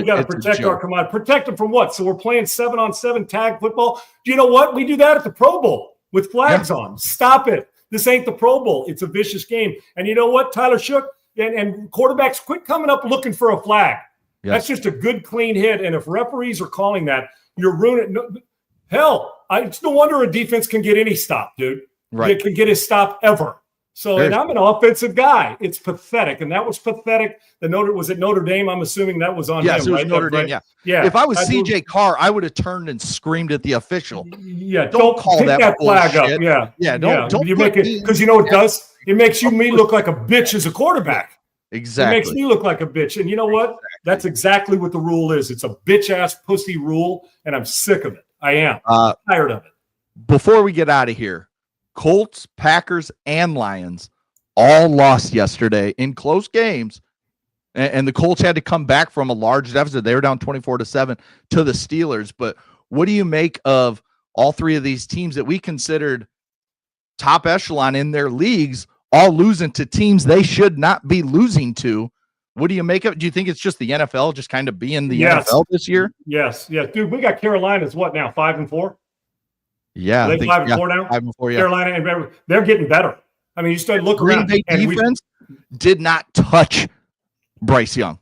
got to protect our command. Protect them from what? So we're playing 7-on-7 tag football. Do you know what? We do that at the Pro Bowl with flags on. Stop it. This ain't the Pro Bowl. It's a vicious game. And you know what, Tyler Shook? And quarterbacks quit coming up looking for a flag. Yes. That's just a good, clean hit. And if referees are calling that, you're ruining it. Hell, it's no wonder a defense can get any stop, dude. Right. It can get a stop ever. So, and I'm an offensive guy. It's pathetic. And that was pathetic. Was it Notre Dame? I'm assuming that was on him. Yes, it was Notre Dame, yeah. If I was CJ Carr, I would have turned and screamed at the official. Yeah, don't call that flag up. Yeah. Don't you make it, because you know what it does? It makes me look like a bitch as a quarterback. Exactly. It makes me look like a bitch. And you know what? That's exactly what the rule is. It's a bitch-ass pussy rule, and I'm sick of it. I am. Tired of it. Before we get out of here, Colts, Packers, and Lions all lost yesterday in close games. And the Colts had to come back from a large deficit. They were down 24-7 to the Steelers. But what do you make of all three of these teams that we considered top echelon in their leagues all losing to teams they should not be losing to? What do you make of it? Do you think it's just the NFL just kind of being the NFL this year? Yes. Dude, we got Carolina's what now, 5-4? Yeah. Are they 5-4 now? 5-4, yeah. Carolina, and they're getting better. I mean, you start looking around. Green Bay defense did not touch Bryce Young.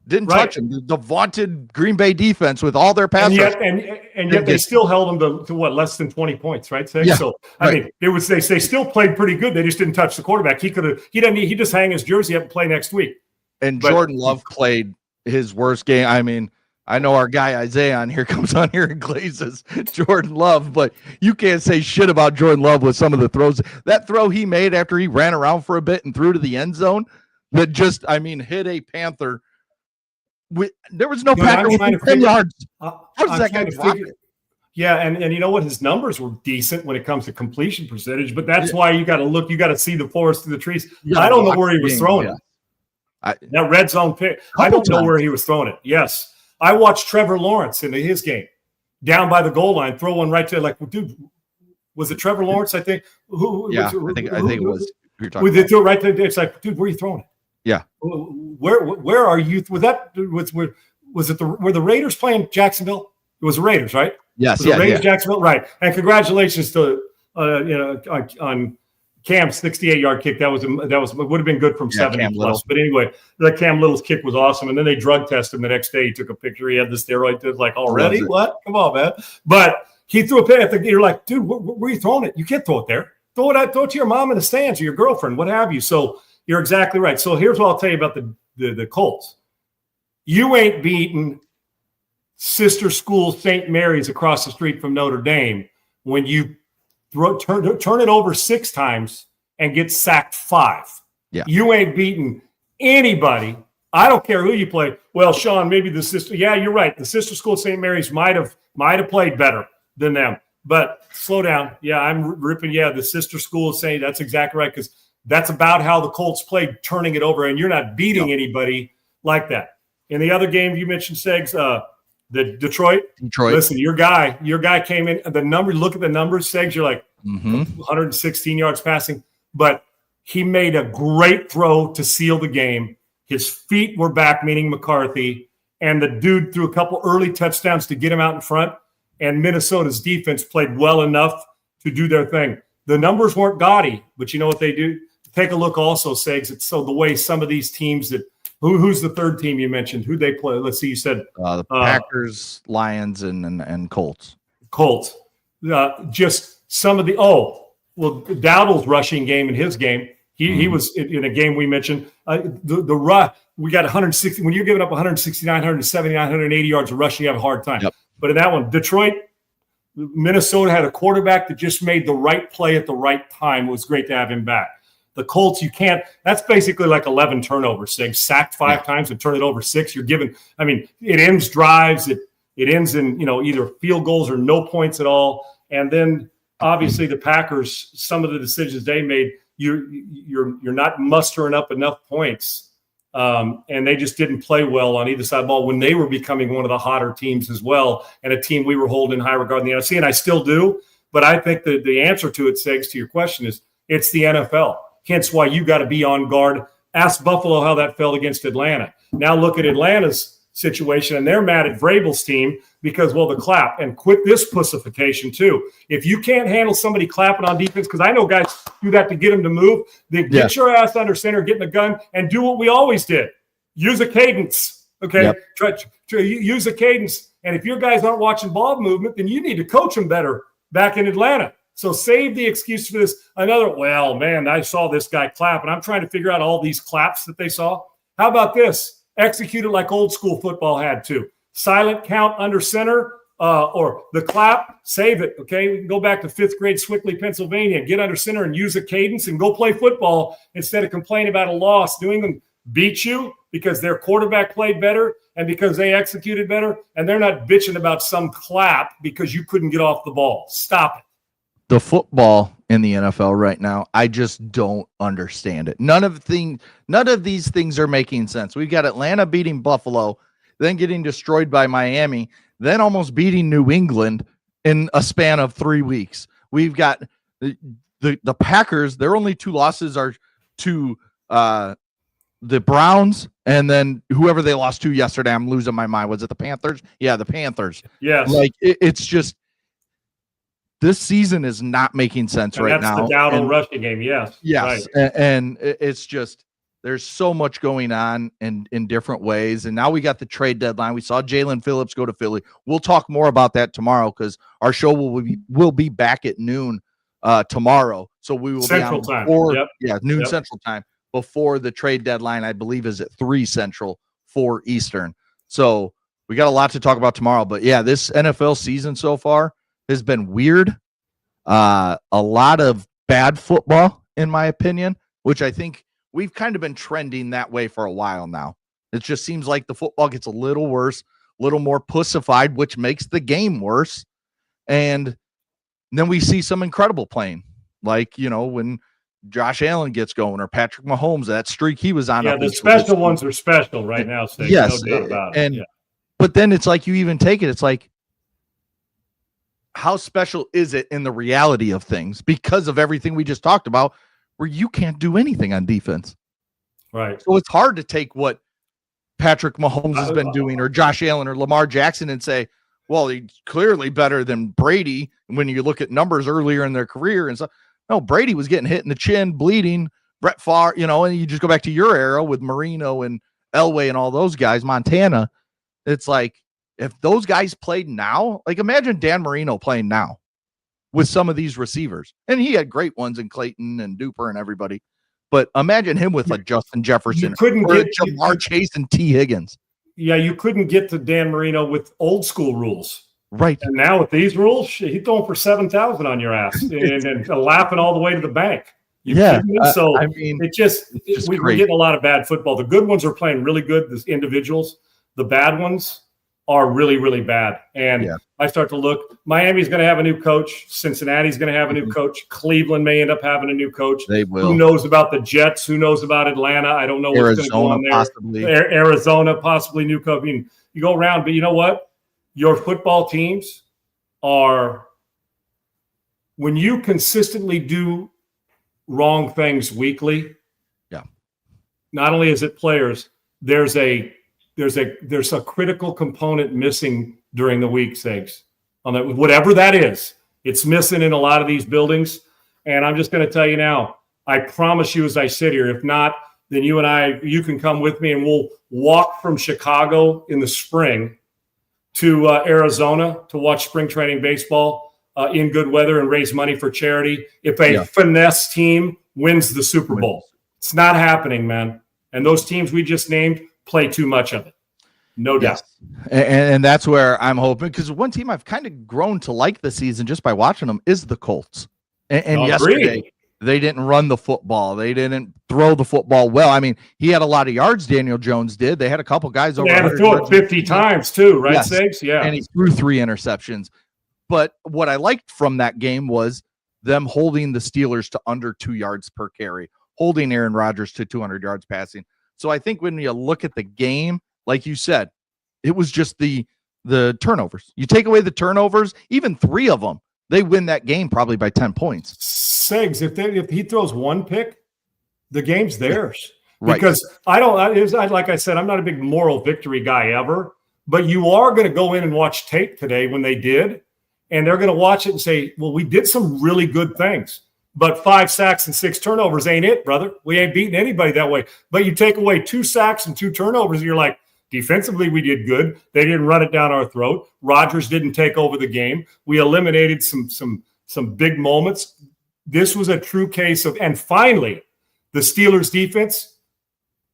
Didn't touch him. The vaunted Green Bay defense with all their pass rush. And yet they still held them to what, less than 20 points, right? So, yeah, I mean, they still played pretty good. They just didn't touch the quarterback. He just hang his jersey up and play next week. And Jordan Love played his worst game. I mean, I know our guy Isaiah on here comes on here and glazes Jordan Love, but you can't say shit about Jordan Love with some of the throws. That throw he made after he ran around for a bit and threw to the end zone that just, hit a Panther. There was no Packer within 10 yards. How does that guy drop it? Yeah, and you know what? His numbers were decent when it comes to completion percentage, but that's why you got to look. You got to see the forest through the trees. I don't know where he was throwing it. That red zone pick, I don't know where he was throwing it. Yes. I watched Trevor Lawrence in his game down by the goal line, throw one right to dude, was it Trevor Lawrence? I think. I think it was. They threw it right there. It's like, dude, where are you throwing it? Yeah. Where are you? Was it were the Raiders playing Jacksonville? It was the Raiders, right? Yes. The Raiders, Jacksonville, right? And congratulations to on Cam's 68-yard kick. That would have been good from 70 plus. Little. But anyway, that Cam Little's kick was awesome. And then they drug tested him the next day. He took a picture. He had the steroid. Like, already? What? Come on, man. But he threw a pass. You're like, dude, where are you throwing it? You can't throw it there. Throw it to your mom in the stands or your girlfriend, what have you. So you're exactly right. So here's what I'll tell you about the Colts. You ain't beating sister school St. Mary's across the street from Notre Dame when you turn it over 6 times and get sacked 5. Yeah. You ain't beating anybody. I don't care who you play. Well, Sean, maybe the sister. Yeah, you're right. The sister school St. Mary's might have played better than them. But slow down. Yeah, I'm ripping. Yeah, the sister school is saying that's exactly right, because that's about how the Colts played, turning it over, and you're not beating anybody like that. In the other game you mentioned, Segs, the Detroit. Listen, your guy came in. The number. Look at the numbers, Segs. You're like 116 yards passing, but he made a great throw to seal the game. His feet were back, meaning McCarthy, and the dude threw a couple early touchdowns to get him out in front, and Minnesota's defense played well enough to do their thing. The numbers weren't gaudy, but you know what they do? Take a look also, Segs. It's so the way some of these teams that who's the third team you mentioned? Who they play? Let's see. You said the Packers, Lions, and Colts. Colts. Just some of the Dowdle's rushing game in his game. He was in a game we mentioned. We got 160. When you're giving up 169, 179, 180 yards of rushing, you have a hard time. Yep. But in that one, Detroit, Minnesota had a quarterback that just made the right play at the right time. It was great to have him back. The Colts, you can't. That's basically like 11 turnovers. They sacked 5 times and turn it over 6. You're giving. I mean, it ends drives. It ends in either field goals or no points at all. And then obviously the Packers, some of the decisions they made, you're not mustering up enough points, and they just didn't play well on either side of the ball when they were becoming one of the hotter teams as well, and a team we were holding in high regard in the NFC, and I still do. But I think the answer to it, Segs, to your question is it's the NFL. Hence why you got to be on guard. Ask Buffalo how that felt against Atlanta. Now look at Atlanta's situation, and they're mad at Vrabel's team because, the clap, and quit this pussification too. If you can't handle somebody clapping on defense, because I know guys do that to get them to move, then get your ass under center, get in the gun, and do what we always did. Use a cadence, okay? Yep. Try use a cadence, and if your guys aren't watching ball movement, then you need to coach them better back in Atlanta. So save the excuse for this. I saw this guy clap, and I'm trying to figure out all these claps that they saw. How about this? Execute it like old school football had to. Silent count under center, or the clap, save it, okay? We can go back to 5th grade Swickley, Pennsylvania, get under center and use a cadence and go play football instead of complaining about a loss. New England beat you because their quarterback played better and because they executed better, and they're not bitching about some clap because you couldn't get off the ball. Stop it. The football in the NFL right now, I just don't understand it. None of these things are making sense. We've got Atlanta beating Buffalo, then getting destroyed by Miami, then almost beating New England in a span of 3 weeks. We've got the Packers. Their only 2 losses are to the Browns, and then whoever they lost to yesterday. I'm losing my mind. Was it the Panthers? Yeah, the Panthers. Yes. It's just. This season is not making sense right now. That's the Dowdle rushing game, yes. Yes, right. And it's just there's so much going on in different ways. And now we got the trade deadline. We saw Jalen Phillips go to Philly. We'll talk more about that tomorrow because our show will be back at noon tomorrow. So we will Central be on time. Noon Central time before the trade deadline. I believe is at 3 Central, 4 Eastern. So we got a lot to talk about tomorrow. But yeah, this NFL season so far has been weird. A lot of bad football, in my opinion, which I think we've kind of been trending that way for a while now. It just seems like the football gets a little worse, a little more pussified, which makes the game worse. And then we see some incredible playing, like, when Josh Allen gets going or Patrick Mahomes, that streak he was on. Yeah, the special ones are special right now. So yes. No doubt about it. But then it's like you even take it. It's like, how special is it in the reality of things because of everything we just talked about where you can't do anything on defense? Right. So it's hard to take what Patrick Mahomes has been doing or Josh Allen or Lamar Jackson and say, well, he's clearly better than Brady when you look at numbers earlier in their career. And so, no, Brady was getting hit in the chin, bleeding, Brett Favre, and you just go back to your era with Marino and Elway and all those guys, Montana. It's like, if those guys played now, like imagine Dan Marino playing now with some of these receivers. And he had great ones in Clayton and Duper and everybody. But imagine him with like Justin Jefferson or Jamar Chase and T. Higgins. you couldn't get to Dan Marino with old school rules. Right. And now with these rules, he's throwing for 7,000 on your ass and laughing all the way to the bank. You kidding me? So I mean, we're getting a lot of bad football. The good ones are playing really good, the individuals. The bad ones are really, really bad. And I start to look, Miami's going to have a new coach. Cincinnati's going to have a new coach. Cleveland may end up having a new coach. They will. Who knows about the Jets? Who knows about Atlanta? I don't know what's going to go on there. Possibly. Arizona, possibly new coach. I mean, you go around, but you know what? Your football teams are, when you consistently do wrong things weekly, not only is it players, there's a critical component missing during the week, Segs. On that, whatever that is, it's missing in a lot of these buildings. And I'm just going to tell you now, I promise you as I sit here, if not, then you can come with me and we'll walk from Chicago in the spring to Arizona to watch spring training baseball in good weather and raise money for charity. If a finesse team wins the Super Bowl, it's not happening, man. And those teams we just named play too much of it. No doubt. And that's where I'm hoping, because one team I've kind of grown to like this season just by watching them is the Colts. And yesterday, they didn't run the football. They didn't throw the football well. I mean, he had a lot of yards, Daniel Jones did. They had a couple guys over. They had to throw it 50 times too, right, Segs? Yeah. And he threw 3 interceptions. But what I liked from that game was them holding the Steelers to under 2 yards per carry, holding Aaron Rodgers to 200 yards passing. So I think when you look at the game, like you said, it was just the turnovers. You take away the turnovers, even 3 of them, they win that game probably by 10 points. Segs, if he throws 1 pick, the game's theirs. Right. Because like I said, I'm not a big moral victory guy ever, but you are going to go in and watch tape today when they did, and they're going to watch it and say, well, we did some really good things. But 5 sacks and 6 turnovers ain't it, brother. We ain't beating anybody that way. But you take away 2 sacks and 2 turnovers, and you're like, defensively, we did good. They didn't run it down our throat. Rodgers didn't take over the game. We eliminated some big moments. This was a true case of, and finally, the Steelers defense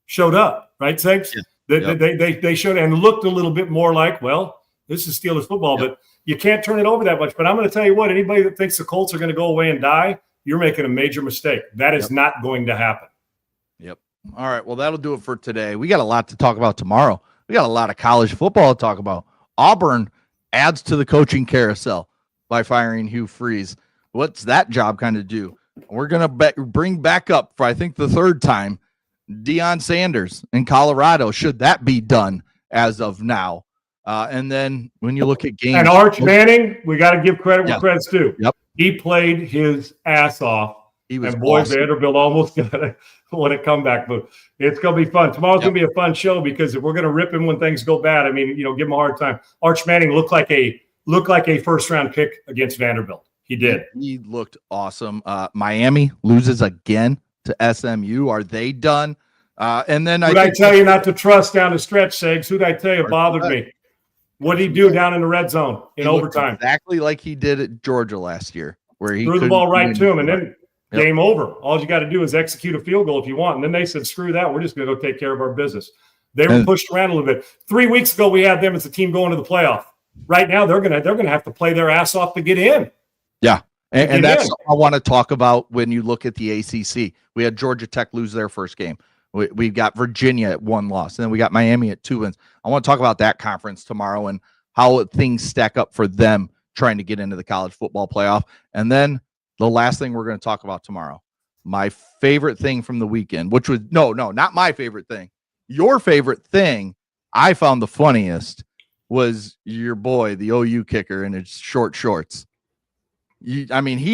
showed up, right, Segs? Yeah. They showed and looked a little bit more like, well, this is Steelers football, but you can't turn it over that much. But I'm going to tell you what, anybody that thinks the Colts are going to go away and die, you're making a major mistake. That is not going to happen. Yep. All right. Well, that'll do it for today. We got a lot to talk about tomorrow. We got a lot of college football to talk about. Auburn adds to the coaching carousel by firing Hugh Freeze. What's that job kind of do? We're going to bring back up for, I think, the 3rd time, Deion Sanders in Colorado. Should that be done as of now? And then when you look at games. And Arch Manning, we got to give credit where credit's due. Yep. He played his ass off. He was and boy, awesome. Vanderbilt almost got a comeback move. It's going to be fun. Tomorrow's going to be a fun show because if we're going to rip him when things go bad, I mean, give him a hard time. Arch Manning looked like a first-round pick against Vanderbilt. He did. He looked awesome. Miami loses again to SMU. Are they done? And then I tell you not to trust down the stretch, Segs? Who'd I tell you bothered me? What did he do down in the red zone in overtime? Exactly like he did at Georgia last year, where he threw the ball right to him, and then game over. All you got to do is execute a field goal if you want. And then they said, screw that. We're just going to go take care of our business. They were pushed around a little bit. 3 weeks ago, we had them as a team going to the playoff. Right now, they're going to have to play their ass off to get in. Yeah. And that's what I want to talk about when you look at the ACC. We had Georgia Tech lose their first game. We've got Virginia at 1 loss, and then we got Miami at 2 wins. I want to talk about that conference tomorrow and how things stack up for them trying to get into the college football playoff. And then the last thing we're going to talk about tomorrow, my favorite thing from the weekend, which was not my favorite thing. Your favorite thing I found the funniest was your boy, the OU kicker, in his short shorts. He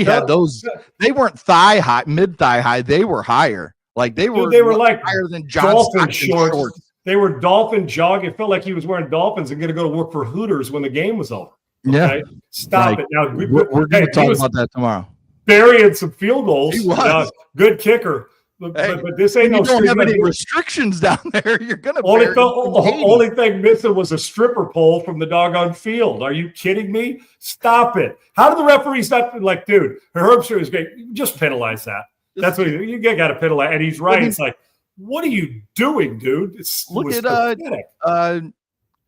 had those. They weren't thigh high, mid thigh high. They were higher. Like they were like higher than dolphin shorts. They were dolphin jogging. It felt like he was wearing dolphins and going to go to work for Hooters when the game was over. Okay? Yeah, stop it now. We're going to talk about that tomorrow. Burying some field goals. He was good kicker. But this ain't no. You don't have any restrictions down there. You're gonna. Only thing missing was a stripper pole from the doggone field. Are you kidding me? Stop it! How do the referees not dude? Herbster is great. Just penalize that. That's what you got to penalize. And he's right. It's like, what are you doing, dude? Look at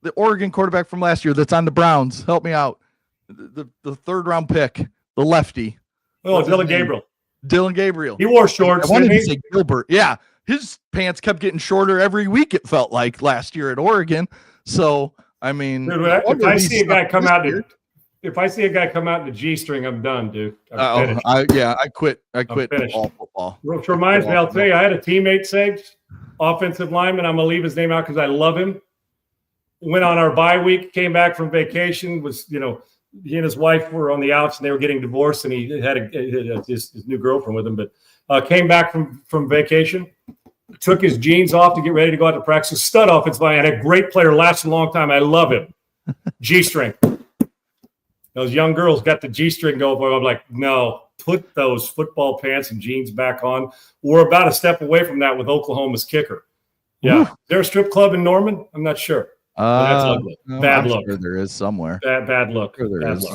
the Oregon quarterback from last year that's on the Browns. Help me out. The third round pick, the lefty. Oh, Dylan Gabriel. Dylan Gabriel. He wore shorts. I wanted to say Gilbert. Yeah. His pants kept getting shorter every week, it felt like, last year at Oregon. So, I mean, dude, if I see a guy come out in the G-string, I'm done, dude. I quit football. Which reminds me, I'll tell you, I had a teammate, Sags, offensive lineman. I'm going to leave his name out because I love him. Went on our bye week, came back from vacation, he and his wife were on the outs and they were getting divorced, and he had his new girlfriend with him, but came back from vacation, took his jeans off to get ready to go out to practice. Stud offensive line, and a great player, lasted a long time. I love him. G-string. Those young girls got the G-string going. I'm like, no, put those football pants and jeans back on. We're about a step away from that with Oklahoma's kicker. Yeah. Is there a strip club in Norman? I'm not sure. That's ugly. Bad look. Sure there is somewhere. Bad look. Sure there is.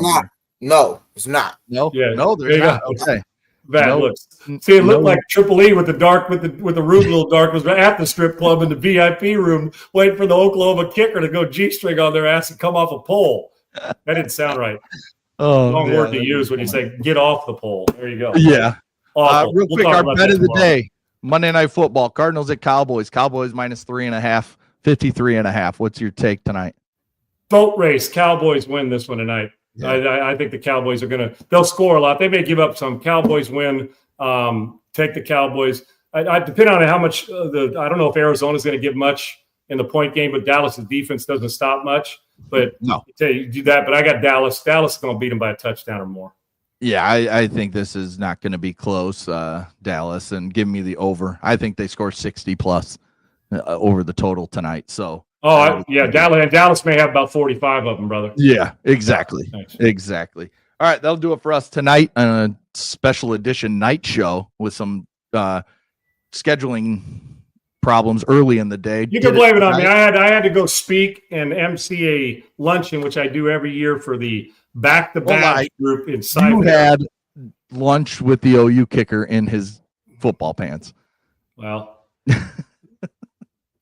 No, it's not. No, yeah. No, there's not. Okay. Bad looks. See, it looked like Triple E with the room a little dark was at the strip club in the VIP room, waiting for the Oklahoma kicker to go G-string on their ass and come off a pole. That didn't sound right. Wrong word to use when you say get off the pole. There you go. Yeah. Real quick, our bet of the day: Monday Night Football. Cardinals at Cowboys. Cowboys -3.5. 53.5. What's your take tonight? Boat race. Cowboys win this one tonight. Yeah. I think the Cowboys they'll score a lot. They may give up some. Cowboys win. Take the Cowboys. I depend on how much I don't know if Arizona's going to give much in the point game, but Dallas's defense doesn't stop much. But no, you do that. But I got Dallas. Dallas is going to beat them by a touchdown or more. Yeah, I think this is not going to be close, Dallas, and give me the over. I think they score 60 plus. Over the total tonight. So Dallas may have about 45 of them, brother. Yeah, exactly. Exactly. All right, that'll do it for us tonight on a special edition night show with some scheduling problems early in the day. You can blame it on me. I had to go speak and MC a luncheon, which I do every year for the back-to-back group in Cyprus. You had lunch with the OU kicker in his football pants. Well,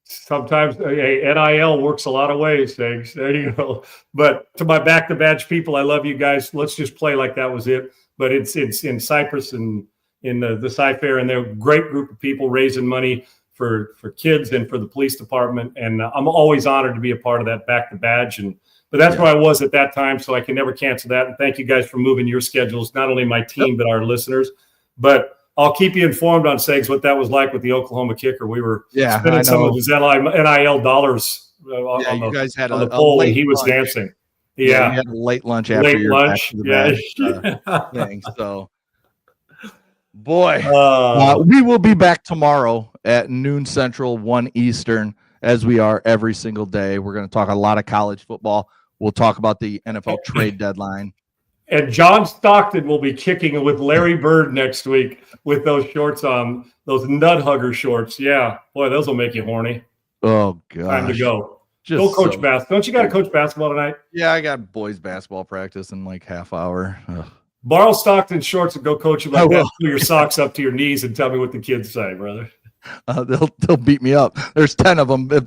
sometimes NIL works a lot of ways, things. There you go. But to my back-to-badge people, I love you guys. Let's just play like that was it. But it's in Cyprus and in the Cy-Fair, and they're a great group of people raising money for kids and for the police department. And I'm always honored to be a part of that back-to-badge. But that's where I was at that time, so I can never cancel that. And thank you guys for moving your schedules, not only my team, but our listeners. But I'll keep you informed on Segs what that was like with the Oklahoma kicker. We were spending some of his NIL dollars on you guys had on the pole, and he was dancing. Yeah, we had a late lunch after your lunch. Thing. So, boy, we will be back tomorrow at noon Central, 1 Eastern, as we are every single day. We're going to talk a lot of college football. We'll talk about the NFL trade deadline. And John Stockton will be kicking with Larry Bird next week with those shorts on, those nut hugger shorts. Yeah. Boy, those will make you horny. Oh, God. Time to go. Go coach basketball. Don't you got to coach basketball tonight? Yeah, I got boys basketball practice in like half hour. Ugh. Borrow Stockton shorts and go coach him like that. Pull your socks up to your knees and tell me what the kids say, brother. They'll beat me up. There's 10 of them. If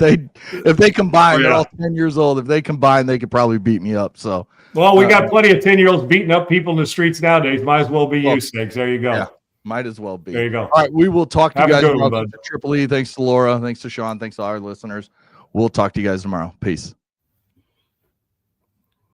they combine, they're all 10 years old. If they combine, they could probably beat me up. So. Well, we got plenty of 10-year-olds beating up people in the streets nowadays. Might as well be you, Sticks. There you go. Yeah, might as well be. There you go. All right, we will talk to you guys tomorrow. Triple E, thanks to Laura, thanks to Sean, thanks to our listeners. We'll talk to you guys tomorrow. Peace.